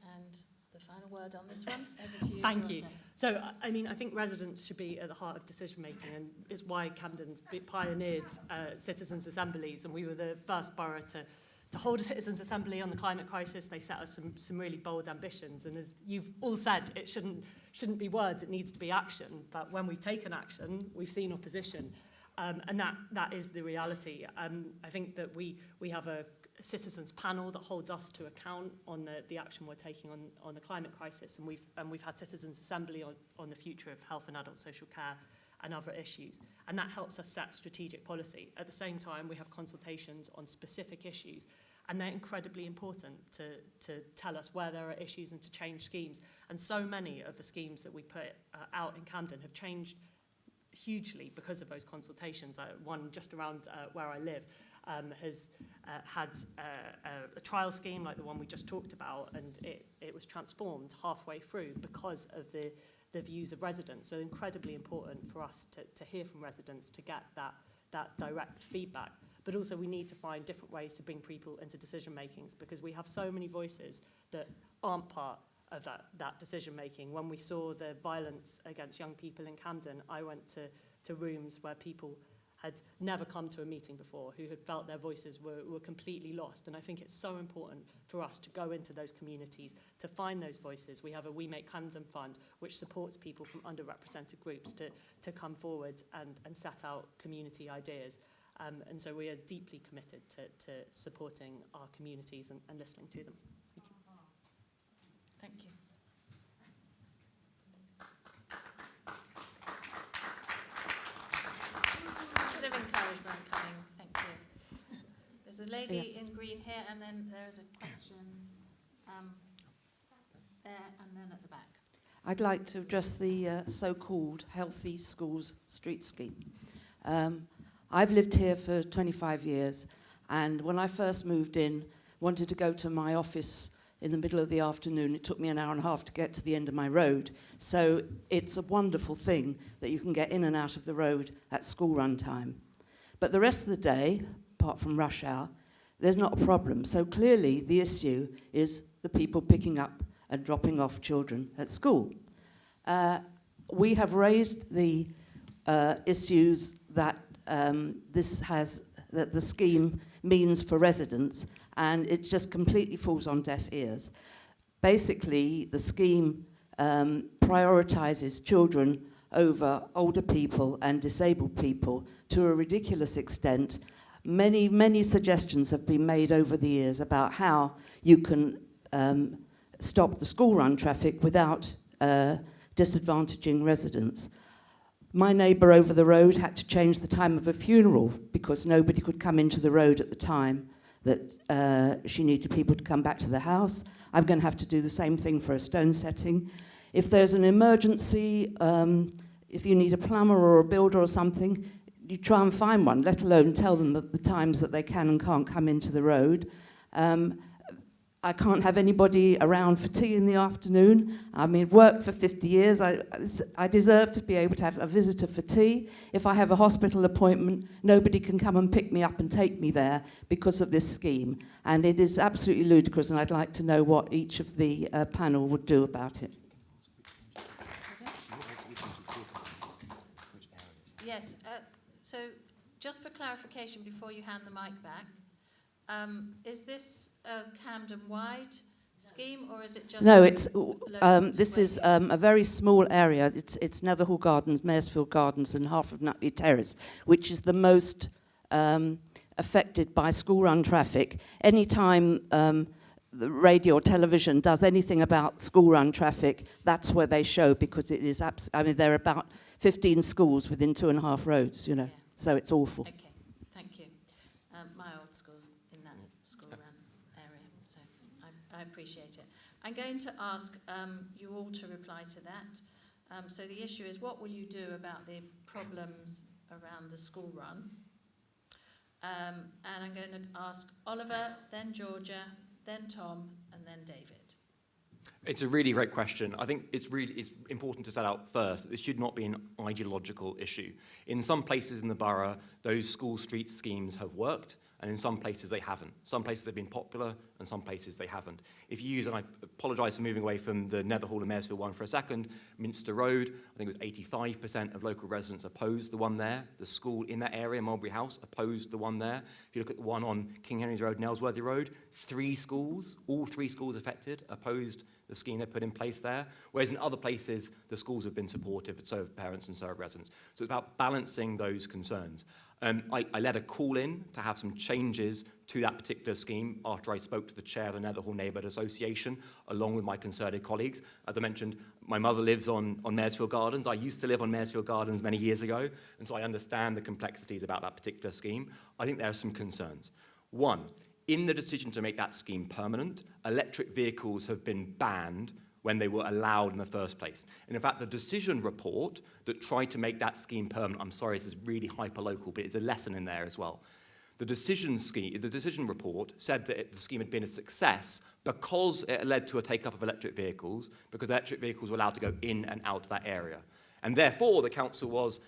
And the final word on this one, over to you, Thank you. Georgia. So, I mean, I think residents should be at the heart of decision-making, and it's why Camden's pioneered citizens' assemblies, and we were the first borough to hold a citizens' assembly on the climate crisis. They set us some really bold ambitions, and as you've all said, it shouldn't be words, it needs to be action. But when we've taken action, we've seen opposition, and that is the reality. I think that we have a citizens panel that holds us to account on the action we're taking on the climate crisis, and we've had citizens assembly on the future of health and adult social care and other issues. And that helps us set strategic policy. At the same time, we have consultations on specific issues, and they're incredibly important to tell us where there are issues and to change schemes. And so many of the schemes that we put out in Camden have changed hugely because of those consultations. One just around where I live has had a trial scheme like the one we just talked about, and it was transformed halfway through because of the views of residents. So incredibly important for us to hear from residents, to get that direct feedback. But also we need to find different ways to bring people into decision makings, because we have so many voices that aren't part of that decision making. When we saw the violence against young people in Camden, I went to rooms where people had never come to a meeting before, who had felt their voices were completely lost. And I think it's so important for us to go into those communities, to find those voices. We have a We Make Camden fund, which supports people from underrepresented groups to come forward and set out community ideas. And so we are deeply committed to supporting our communities and listening to them. Thank you. A bit of encouragement coming. Thank you. There's a lady in green here, and then there is a question there, and then at the back. I'd like to address the so-called Healthy Schools Street Scheme. I've lived here for 25 years, and when I first moved in, wanted to go to my office in the middle of the afternoon. It took me an hour and a half to get to the end of my road. So it's a wonderful thing that you can get in and out of the road at school run time. But the rest of the day, apart from rush hour, there's not a problem. So clearly the issue is the people picking up and dropping off children at school. We have raised the issues that that the scheme means for residents, and it just completely falls on deaf ears. Basically, the scheme prioritises children over older people and disabled people to a ridiculous extent. Many suggestions have been made over the years about how you can stop the school run traffic without disadvantaging residents. My neighbour over the road had to change the time of a funeral because nobody could come into the road at the time that she needed people to come back to the house. I'm going to have to do the same thing for a stone setting. If there's an emergency, if you need a plumber or a builder or something, you try and find one, let alone tell them the times that they can and can't come into the road. I can't have anybody around for tea in the afternoon. I mean, worked for 50 years. I deserve to be able to have a visitor for tea. If I have a hospital appointment, nobody can come and pick me up and take me there because of this scheme. And it is absolutely ludicrous, and I'd like to know what each of the panel would do about it. Yes, so just for clarification before you hand the mic back, is this a Camden-wide scheme, or is it just... No, this is a very small area. It's Netherhall Gardens, Maresfield Gardens, and half of Nutley Terrace, which is the most affected by school run traffic. Anytime the radio or television does anything about school run traffic, that's where they show, because it is there are about 15 schools within 2.5 roads, you know, yeah. So it's awful. Okay, thank you. My old school in that school run area, so I appreciate it. I'm going to ask you all to reply to that. So the issue is, what will you do about the problems around the school run? And I'm going to ask Oliver, then Georgia, then Tom, and then David. It's a really great question. I think it's important to set out first that this should not be an ideological issue. In some places in the borough, those school street schemes have worked, and in some places they haven't. Some places they've been popular, and some places they haven't. If you use, and I apologise for moving away from the Netherhall and Maresfield one for a second, Minster Road, I think it was 85% of local residents opposed the one there. The school in that area, Mulberry House, opposed the one there. If you look at the one on King Henry's Road, Nelsworthy Road, all three schools affected, opposed the scheme they put in place there, whereas in other places, the schools have been supportive, so have parents and so have residents. So it's about balancing those concerns. I led a call in to have some changes to that particular scheme after I spoke to the chair of the Netherhall Neighbourhood Association, along with my Conservative colleagues. As I mentioned, my mother lives on Maresfield Gardens. I used to live on Maresfield Gardens many years ago, and so I understand the complexities about that particular scheme. I think there are some concerns. One, in the decision to make that scheme permanent, electric vehicles have been banned when they were allowed in the first place. And in fact, the decision report that tried to make that scheme permanent, I'm sorry, this is really hyper-local, but it's a lesson in there as well. The decision report said that the scheme had been a success because it led to a take-up of electric vehicles, because electric vehicles were allowed to go in and out of that area. And therefore, the council was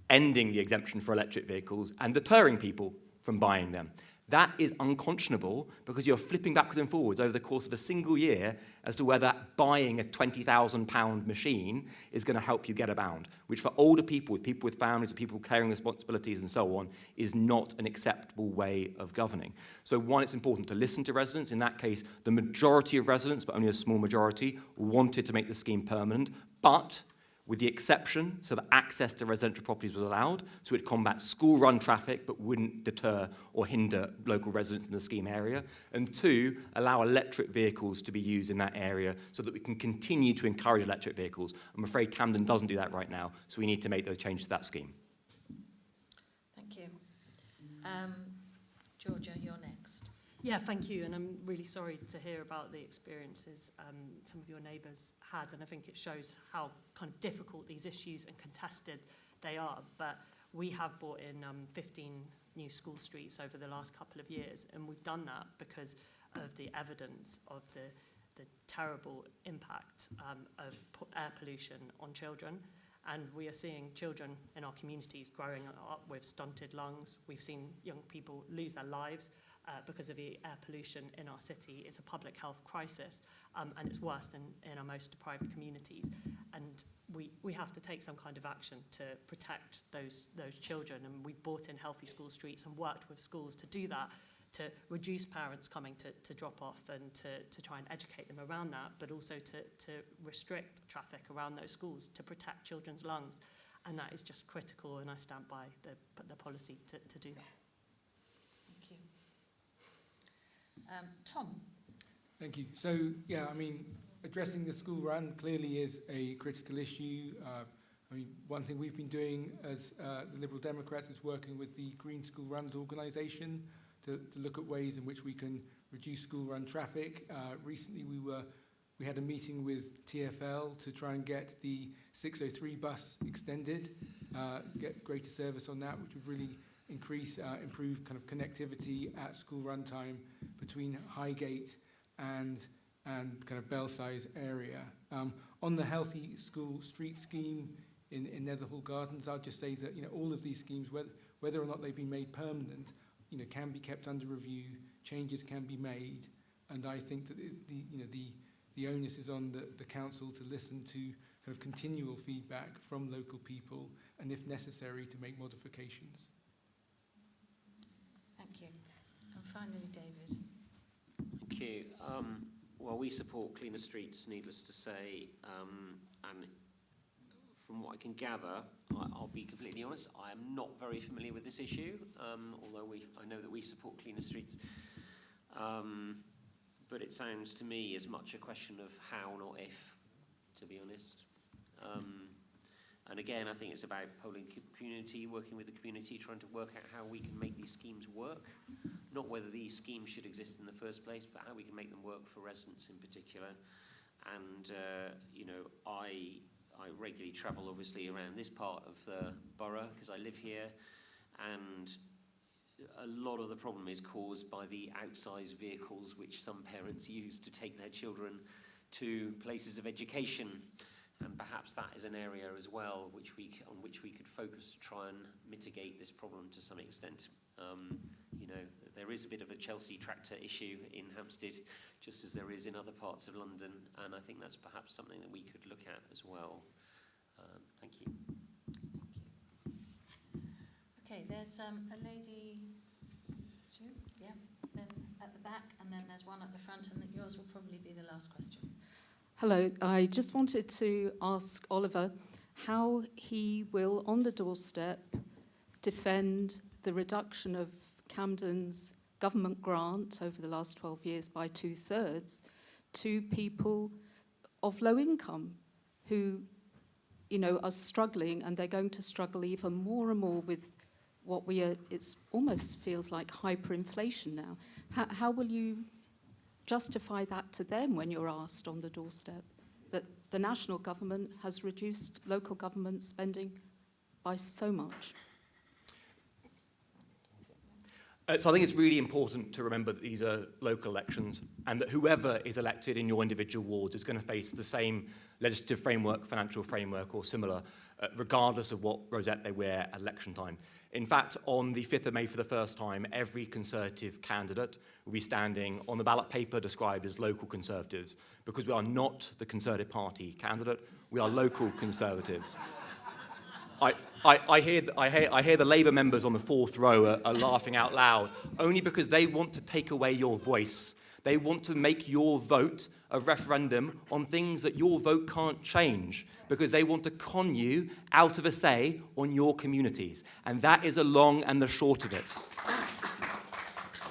ending the exemption for electric vehicles and deterring people from buying them. That is unconscionable because you're flipping backwards and forwards over the course of a single year as to whether buying a £20,000 machine is going to help you get a bound, which for older people with families, with people carrying responsibilities and so on, is not an acceptable way of governing. So one, it's important to listen to residents. In that case, the majority of residents, but only a small majority, wanted to make the scheme permanent, but with the exception so that access to residential properties was allowed, so it combats school-run traffic but wouldn't deter or hinder local residents in the scheme area. And two, allow electric vehicles to be used in that area so that we can continue to encourage electric vehicles. I'm afraid Camden doesn't do that right now, so we need to make those changes to that scheme. Thank you. Georgia, you're next. Yeah, thank you, and I'm really sorry to hear about the experiences some of your neighbours had, and I think it shows how kind of difficult these issues and contested they are. But we have brought in 15 new school streets over the last couple of years, and we've done that because of the evidence of the terrible impact of air pollution on children. And we are seeing children in our communities growing up with stunted lungs. We've seen young people lose their lives because of the air pollution in our city. It's a public health crisis, and it's worse than in our most deprived communities. And we have to take some kind of action to protect those children. And we've brought in Healthy School Streets and worked with schools to do that, to reduce parents coming to drop off and to try and educate them around that, but also to restrict traffic around those schools to protect children's lungs. And that is just critical, and I stand by the policy to do that. Thank you. Tom. Thank you. So, yeah, I mean, addressing the school run clearly is a critical issue. I mean, one thing we've been doing as the Liberal Democrats is working with the Green School Runs organisation to look at ways in which we can reduce school run traffic. Recently, we had a meeting with TfL to try and get the 603 bus extended, get greater service on that, which would really improve kind of connectivity at school run time between Highgate and kind of Belsize area. On the Healthy School Street scheme in Netherhall Gardens, I'll just say that all of these schemes, whether or not they've been made permanent, can be kept under review. Changes can be made, and I think that the onus is on the council to listen to kind of continual feedback from local people, and if necessary, to make modifications. Thank you. And finally, David. Thank you. Well, we support cleaner streets, needless to say, and from what I can gather, I'll be completely honest, I am not very familiar with this issue, although I know that we support cleaner streets. But it sounds to me as much a question of how, not if, to be honest. And again, I think it's about polling community, working with the community, trying to work out how we can make these schemes work. Not whether these schemes should exist in the first place, but how we can make them work for residents in particular. And, I regularly travel, obviously, around this part of the borough because I live here, and a lot of the problem is caused by the outsized vehicles which some parents use to take their children to places of education, and perhaps that is an area as well on which we could focus to try and mitigate this problem to some extent. There is a bit of a Chelsea tractor issue in Hampstead, just as there is in other parts of London, and I think that's perhaps something that we could look at as well. Thank you. Thank you. Okay, there's a lady, then at the back, and then there's one at the front, and yours will probably be the last question. Hello, I just wanted to ask Oliver how he will, on the doorstep, defend the reduction of Camden's government grant over the last 12 years by 2/3 to people of low income who, you know, are struggling, and they're going to struggle even more and more with what it almost feels like hyperinflation now. How will you justify that to them when you're asked on the doorstep that the national government has reduced local government spending by so much? So I think it's really important to remember that these are local elections and that whoever is elected in your individual wards is going to face the same legislative framework, financial framework or similar, regardless of what rosette they wear at election time. In fact, on the 5th of May for the first time, every Conservative candidate will be standing on the ballot paper described as local Conservatives, because we are not the Conservative Party candidate, we are local Conservatives. I hear the Labour members on the fourth row are laughing out loud, only because they want to take away your voice. They want to make your vote a referendum on things that your vote can't change, because they want to con you out of a say on your communities. And that is the long and the short of it.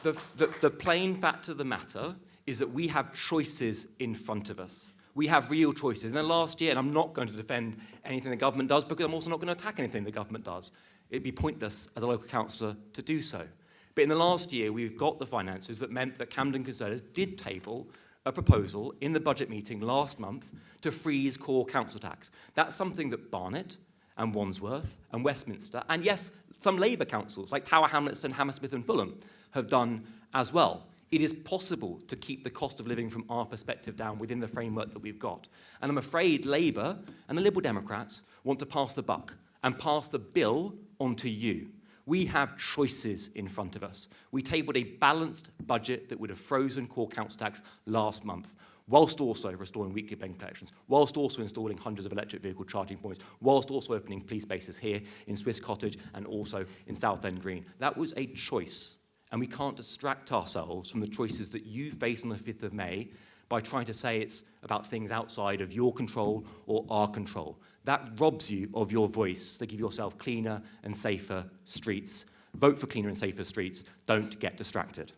The plain fact of the matter is that we have choices in front of us. We have real choices. In the last year, and I'm not going to defend anything the government does, because I'm also not going to attack anything the government does. It'd be pointless as a local councillor to do so. But in the last year, we've got the finances that meant that Camden Conservatives did table a proposal in the budget meeting last month to freeze core council tax. That's something that Barnet and Wandsworth and Westminster, and yes, some Labour councils like Tower Hamlets and Hammersmith and Fulham have done as well. It is possible to keep the cost of living from our perspective down within the framework that we've got. And I'm afraid Labour and the Liberal Democrats want to pass the buck and pass the bill onto you. We have choices in front of us. We tabled a balanced budget that would have frozen core council tax last month, whilst also restoring weekly bank collections, whilst also installing hundreds of electric vehicle charging points, whilst also opening police bases here in Swiss Cottage and also in Southend Green. That was a choice. And we can't distract ourselves from the choices that you face on the 5th of May by trying to say it's about things outside of your control or our control. That robs you of your voice to give yourself cleaner and safer streets. Vote for cleaner and safer streets. Don't get distracted.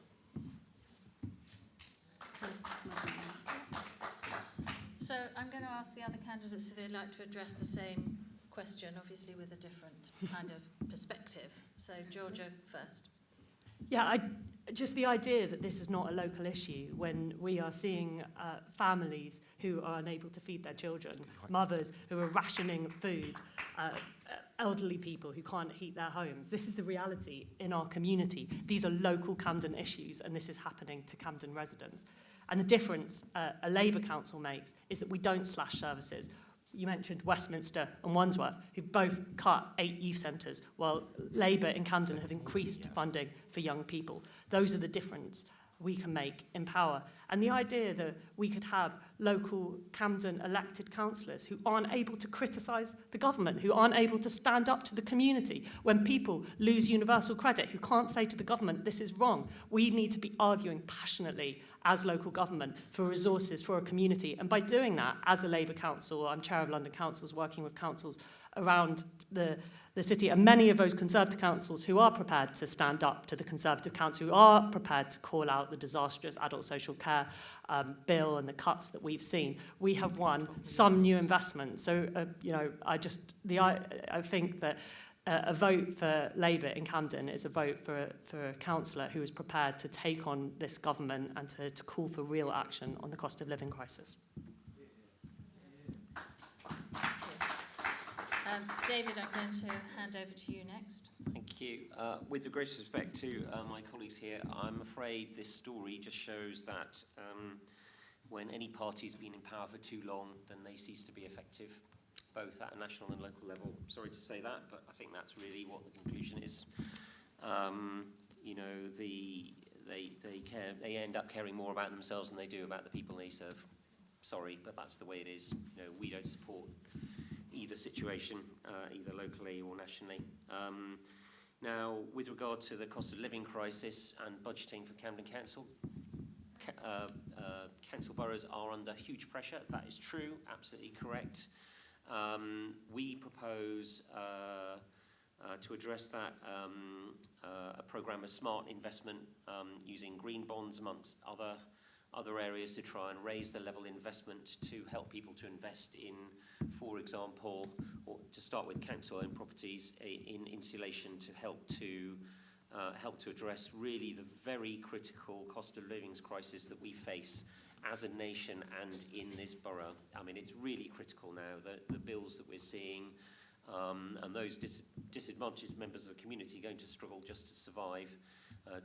So I'm going to ask the other candidates if they'd like to address the same question, obviously with a different kind of perspective. So Georgia first. Yeah, just the idea that this is not a local issue when we are seeing families who are unable to feed their children, mothers who are rationing food, elderly people who can't heat their homes. This is the reality in our community. These are local Camden issues, and this is happening to Camden residents. And the difference a Labour council makes is that we don't slash services. You mentioned Westminster and Wandsworth, who both cut 8 youth centres, while Labour in Camden have increased funding for young people. Those are the difference we can make in power. And the idea that we could have local Camden elected councillors who aren't able to criticise the government, who aren't able to stand up to the community when people lose universal credit, who can't say to the government, this is wrong. We need to be arguing passionately as local government for resources for a community. And by doing that, as a Labour council, I'm chair of London Councils, working with councils around the city, and many of those Conservative councils who are prepared to stand up to the Conservative council, who are prepared to call out the disastrous adult social care bill and the cuts that we've seen, we have won some new investment. So, I think that a vote for Labour in Camden is a vote for a councillor who is prepared to take on this government and to call for real action on the cost of living crisis. David, I'm going to hand over to you next. Thank you. With the greatest respect to my colleagues here, I'm afraid this story just shows that when any party's been in power for too long, then they cease to be effective, both at a national and local level. I'm sorry to say that, but I think that's really what the conclusion is. They end up caring more about themselves than they do about the people they serve. Sorry, but that's the way it is. We don't support either situation, either locally or nationally. Now, with regard to the cost of living crisis and budgeting for Camden Council, council boroughs are under huge pressure. That is true, absolutely correct. We propose to address that a programme of smart investment using green bonds amongst other areas to try and raise the level of investment to help people to invest in, for example, or to start with council-owned properties in insulation to help to address really the very critical cost of living crisis that we face as a nation and in this borough. I mean, it's really critical now, the bills that we're seeing, and those disadvantaged members of the community are going to struggle just to survive.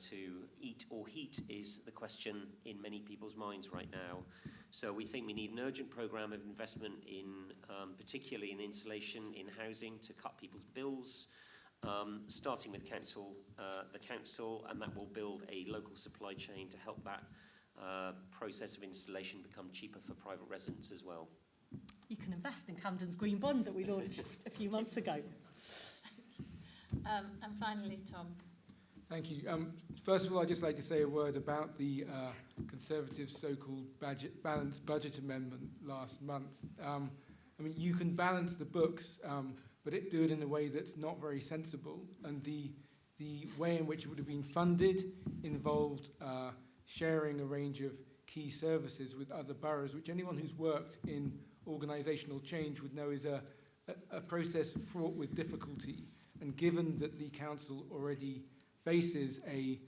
To eat or heat is the question in many people's minds right now. So we think we need an urgent programme of investment in, particularly in insulation, in housing, to cut people's bills, starting with the council, and that will build a local supply chain to help that process of installation become cheaper for private residents as well. You can invest in Camden's Green Bond that we launched a few months ago. And finally, Tom. Thank you. First of all, I'd just like to say a word about the Conservatives' so-called balanced budget amendment last month. I mean, you can balance the books, but do it in a way that's not very sensible. And the way in which it would have been funded involved sharing a range of key services with other boroughs, which anyone who's worked in organisational change would know is a process fraught with difficulty. And given that the council already faces a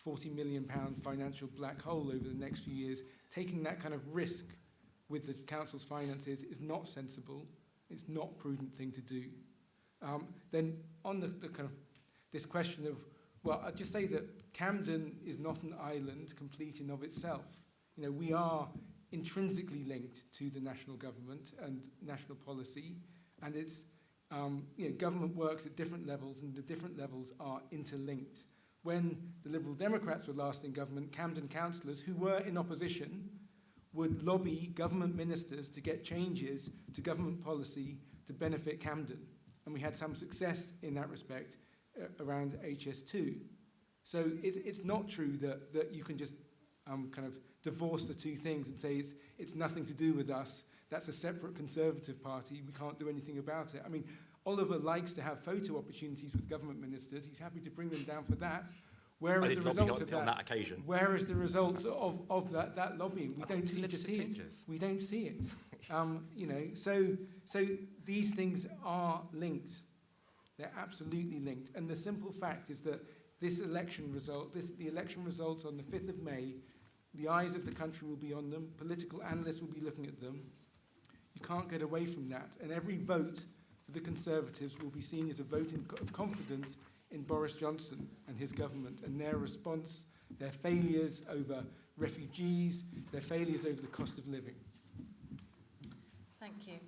£40 million financial black hole over the next few years, taking that kind of risk with the council's finances is not sensible. It's not a prudent thing to do. Then on the kind of this question of, well, I'd just say that Camden is not an island complete in of itself. You know, we are intrinsically linked to the national government and national policy, and it's government works at different levels, and the different levels are interlinked. When the Liberal Democrats were last in government, Camden councillors who were in opposition would lobby government ministers to get changes to government policy to benefit Camden. And we had some success in that respect around HS2. So it's not true that you can just kind of divorce the two things and say it's nothing to do with us. That's a separate Conservative party. We can't do anything about it. I mean, Oliver likes to have photo opportunities with government ministers. He's happy to bring them down for that. Where are the results of that? On that occasion. Where is the results of that lobbying? We don't seem to see it. We don't see it. So these things are linked. They're absolutely linked. And the simple fact is that this election result, the election results on the 5th of May, the eyes of the country will be on them. Political analysts will be looking at them. You can't get away from that. And every vote for the Conservatives will be seen as a vote of confidence in Boris Johnson and his government and their response, their failures over refugees, their failures over the cost of living. Thank you.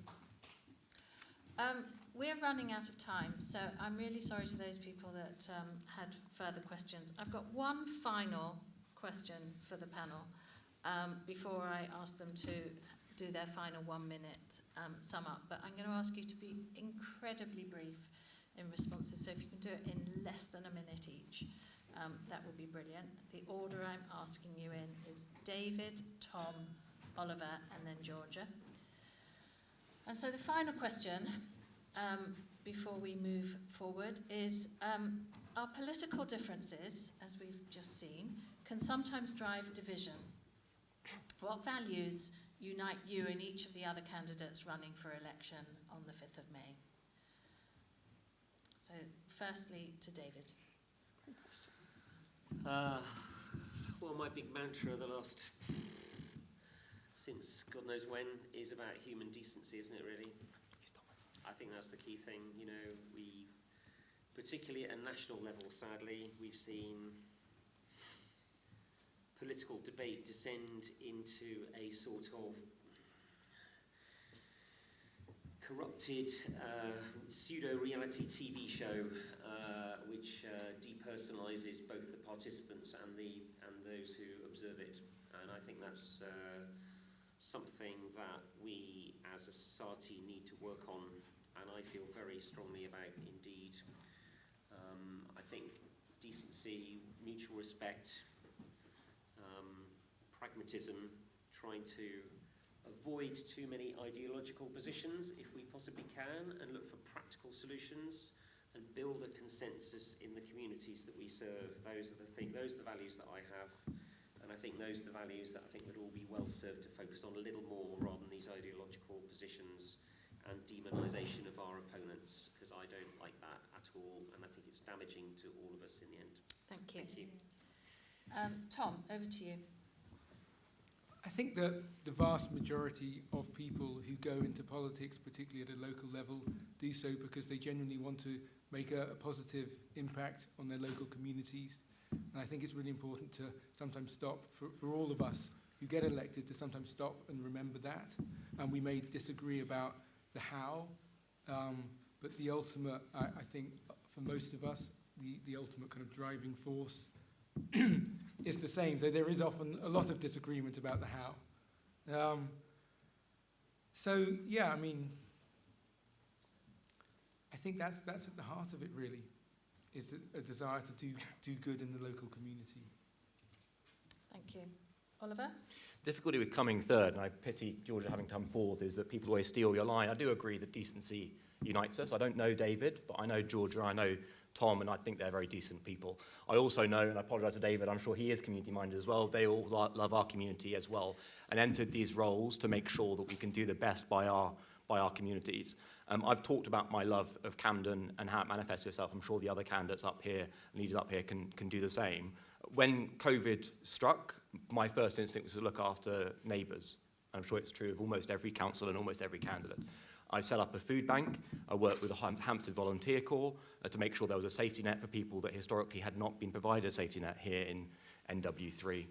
We're running out of time, so I'm really sorry to those people that had further questions. I've got one final question for the panel before I ask them to do their final 1 minute sum up, but I'm going to ask you to be incredibly brief in responses, so if you can do it in less than a minute each, that would be brilliant. The order I'm asking you in is David, Tom, Oliver, and then Georgia. And so the final question, before we move forward, is our political differences, as we've just seen, can sometimes drive division. What values unite you and each of the other candidates running for election on the 5th of May? So, firstly, to David. Well, my big mantra the last, since God knows when, is about human decency, isn't it, really? I think that's the key thing. You know, we, particularly at a national level, sadly, we've seen political debate descend into a sort of corrupted pseudo-reality TV show which depersonalises both the participants and those who observe it. And I think that's something that we as a society need to work on, and I feel very strongly about indeed. I think decency, mutual respect, pragmatism, trying to avoid too many ideological positions if we possibly can, and look for practical solutions and build a consensus in the communities that we serve. Those are the values that I have, and I think those are the values that I think would all be well served to focus on a little more rather than these ideological positions and demonisation of our opponents, because I don't like that at all, and I think it's damaging to all of us in the end. Thank you. Thank you. Tom, over to you. I think that the vast majority of people who go into politics, particularly at a local level, do so because they genuinely want to make a positive impact on their local communities. And I think it's really important to sometimes stop, for all of us who get elected, to sometimes stop and remember that. And we may disagree about the how, but the ultimate, I think, for most of us, the ultimate kind of driving force is the same. So there is often a lot of disagreement about the how. So yeah, I mean, I think that's at the heart of it, really, is a desire to do good in the local community. Thank you. Oliver? Difficulty with coming third, and I pity Georgia having come fourth, is that people always steal your line. I do agree that decency unites us. I don't know David, but I know Georgia, I know Tom, and I think they're very decent people. I also know, and I apologise to David, I'm sure he is community-minded as well, they all love our community as well, and entered these roles to make sure that we can do the best by our communities. I've talked about my love of Camden and how it manifests itself. I'm sure the other candidates up here, leaders up here, can do the same. When COVID struck, my first instinct was to look after neighbours. I'm sure it's true of almost every council and almost every candidate. I set up a food bank. I worked with the Hampstead Volunteer Corps to make sure there was a safety net for people that historically had not been provided a safety net here in NW3.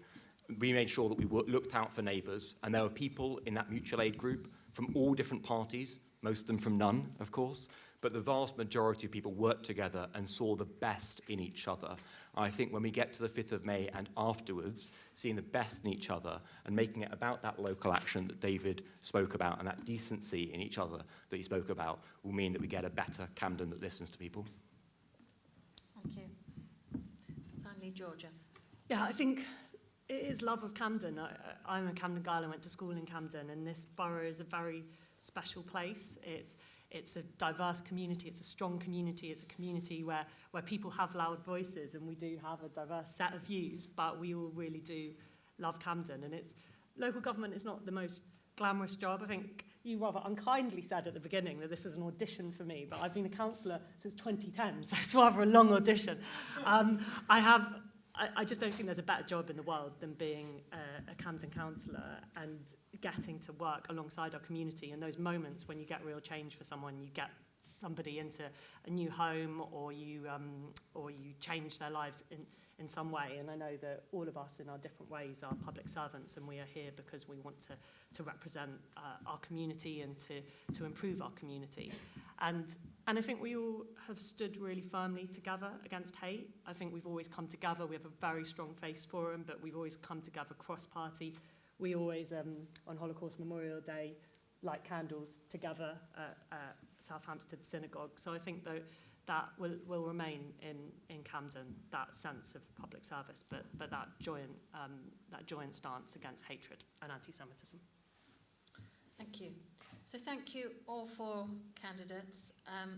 We made sure that we looked out for neighbours, and there were people in that mutual aid group from all different parties, most of them from none, of course, but the vast majority of people worked together and saw the best in each other. I think when we get to the 5th of May and afterwards, seeing the best in each other and making it about that local action that David spoke about and that decency in each other that he spoke about will mean that we get a better Camden that listens to people. Thank you. Finally, Georgia. Yeah, I think it is love of Camden. I'm a Camden girl. I went to school in Camden, and this borough is a very special place. It's a diverse community. It's a strong community. It's a community where people have loud voices, and we do have a diverse set of views, but we all really do love Camden. And local government is not the most glamorous job. I think you rather unkindly said at the beginning that this was an audition for me, but I've been a councillor since 2010, so it's rather a long audition. I just don't think there's a better job in the world than being a Camden councillor and getting to work alongside our community. And those moments when you get real change for someone, you get somebody into a new home, or you change their lives in some way. And I know that all of us in our different ways are public servants, and we are here because we want to represent our community and to improve our community. And I think we all have stood really firmly together against hate. I think we've always come together. We have a very strong face forum, but we've always come together cross-party. We always, on Holocaust Memorial Day, light candles together at South Hampstead Synagogue. So I think that will remain in Camden, that sense of public service, but that joint stance against hatred and anti-Semitism. Thank you. So thank you all four candidates.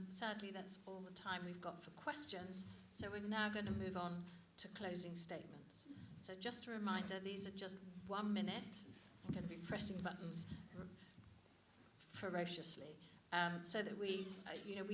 Sadly, that's all the time we've got for questions. So we're now going to move on to closing statements. So just a reminder, these are just 1 minute. I'm going to be pressing buttons ferociously. So that we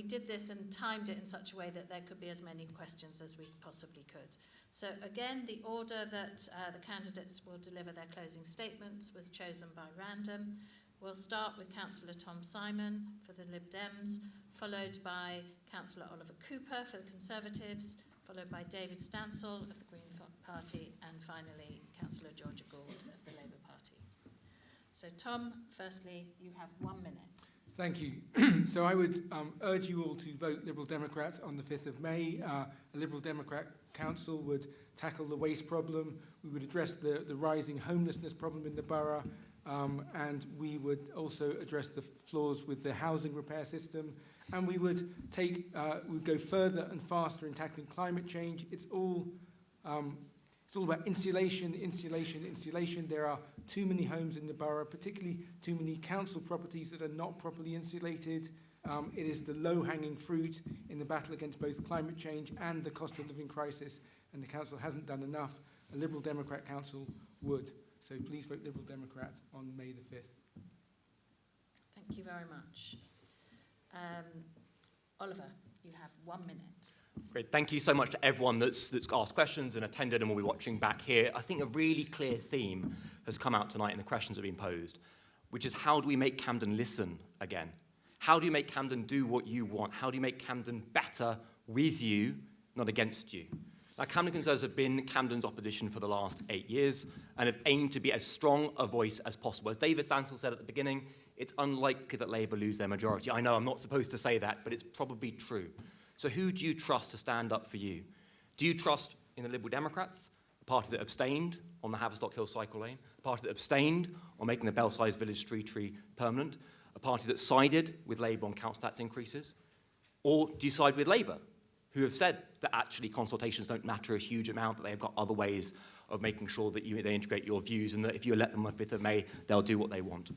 did this and timed it in such a way that there could be as many questions as we possibly could. So again, the order that the candidates will deliver their closing statements was chosen by random. We'll start with Councillor Tom Simon for the Lib Dems, followed by Councillor Oliver Cooper for the Conservatives, followed by David Stancil of the Green Party, and finally Councillor Georgia Gould of the Labour Party. So Tom, firstly, you have 1 minute. Thank you. So I would urge you all to vote Liberal Democrat on the 5th of May. A Liberal Democrat council would tackle the waste problem. We would address the rising homelessness problem in the borough. And we would also address the flaws with the housing repair system. And we would we'd go further and faster in tackling climate change. It's all It's all about insulation, insulation, insulation. There are too many homes in the borough, particularly too many council properties that are not properly insulated. It is the low-hanging fruit in the battle against both climate change and the cost of living crisis, and the council hasn't done enough. A Liberal Democrat council would. So please vote Liberal Democrat on May the 5th. Thank you very much. Oliver, you have 1 minute. Great. Thank you so much to everyone that's asked questions and attended and will be watching back here. I think a really clear theme has come out tonight in the questions that have been posed, which is how do we make Camden listen again? How do you make Camden do what you want? How do you make Camden better with you, not against you? Now, Camden Conservatives have been Camden's opposition for the last 8 years and have aimed to be as strong a voice as possible. As David Stancil said at the beginning, it's unlikely that Labour lose their majority. I know I'm not supposed to say that, but it's probably true. So who do you trust to stand up for you? Do you trust in the Liberal Democrats, a party that abstained on the Haverstock Hill cycle lane, a party that abstained on making the Belsize Village street tree permanent, a party that sided with Labour on council tax increases? Or do you side with Labour, who have said that actually consultations don't matter a huge amount, that they've got other ways of making sure that they integrate your views, and that if you elect them on the 5th of May, they'll do what they want?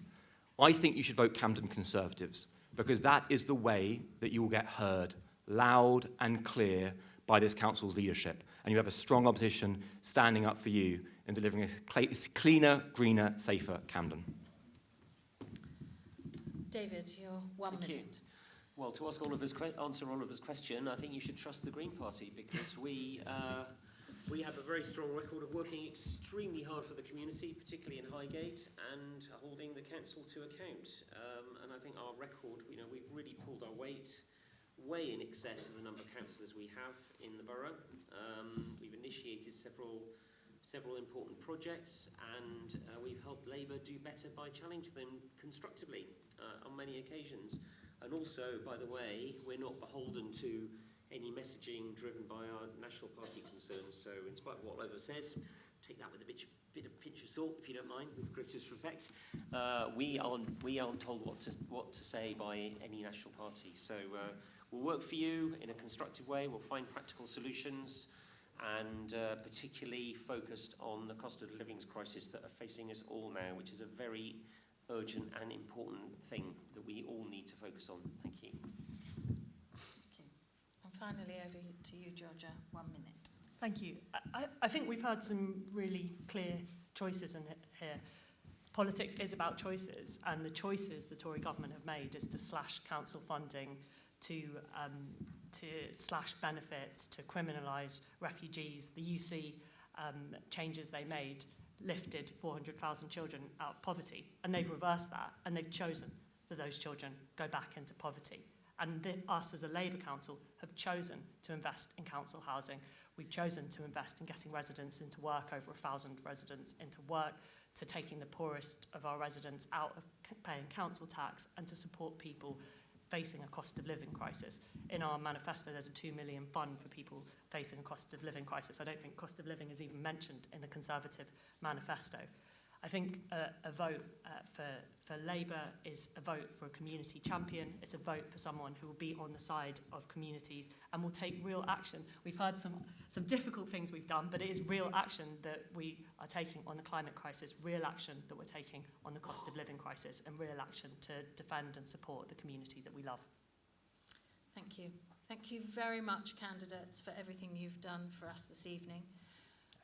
I think you should vote Camden Conservatives, because that is the way that you will get heard loud and clear by this council's leadership. And you have a strong opposition standing up for you and delivering a cleaner, greener, safer Camden. David, your 1 minute. You. Well, to answer Oliver's question, I think you should trust the Green Party, because we have a very strong record of working extremely hard for the community, particularly in Highgate, and holding the council to account. And I think our record, we've really pulled our weight way in excess of the number of councillors we have in the borough. We've initiated several important projects, and we've helped Labour do better by challenging them constructively on many occasions. And also, by the way, we're not beholden to any messaging driven by our National Party concerns. So in spite of what Oliver says, take that with a bit of pinch of salt, if you don't mind, with greatest respect. We aren't told what to say by any national party. So we'll work for you in a constructive way. We'll find practical solutions, and particularly focused on the cost of living crisis that are facing us all now, which is a very urgent and important thing that we all need to focus on. Thank you. And finally, over to you, Georgia, 1 minute. Thank you. I think we've had some really clear choices in here. Politics is about choices, and the choices the Tory government have made is to slash council funding, to slash benefits, to criminalise refugees. The UC changes they made lifted 400,000 children out of poverty, and they've reversed that, and they've chosen that those children go back into poverty. And us as a Labour council have chosen to invest in council housing. We've chosen to invest in getting residents into work, over 1,000 residents into work, to taking the poorest of our residents out of paying council tax, and to support people facing a cost of living crisis. In our manifesto, there's a 2 million fund for people facing a cost of living crisis. I don't think cost of living is even mentioned in the Conservative manifesto. I think a vote for Labour is a vote for a community champion. It's a vote for someone who will be on the side of communities and will take real action. We've heard some difficult things we've done, but it is real action that we are taking on the climate crisis, real action that we're taking on the cost of living crisis, and real action to defend and support the community that we love. Thank you. Thank you very much, candidates, for everything you've done for us this evening.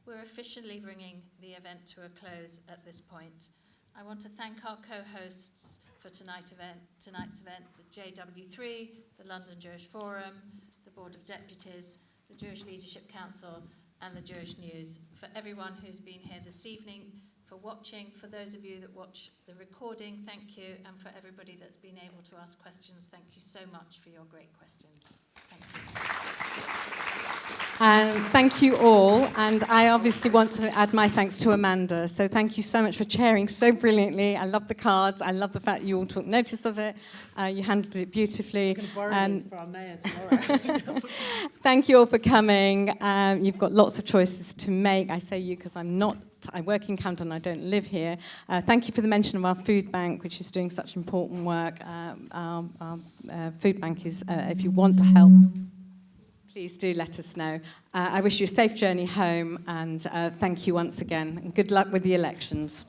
We're officially bringing the event to a close at this point. I want to thank our co-hosts for tonight's event, the JW3, the London Jewish Forum, the Board of Deputies, the Jewish Leadership Council, and the Jewish News. For everyone who's been here this evening, for watching, for those of you that watch the recording, thank you, and for everybody that's been able to ask questions, thank you so much for your great questions. Thank you. And thank you all, and I obviously want to add my thanks to Amanda. So thank you so much for chairing so brilliantly. I love the cards. I love the fact you all took notice of it. You handled it beautifully. I'm going to borrow these for our mayor tomorrow. Thank you all for coming. You've got lots of choices to make. I say you because I work in Camden, I don't live here. Thank you for the mention of our food bank, which is doing such important work. Our food bank is, if you want to help, please do let us know. I wish you a safe journey home, and thank you once again, and good luck with the elections.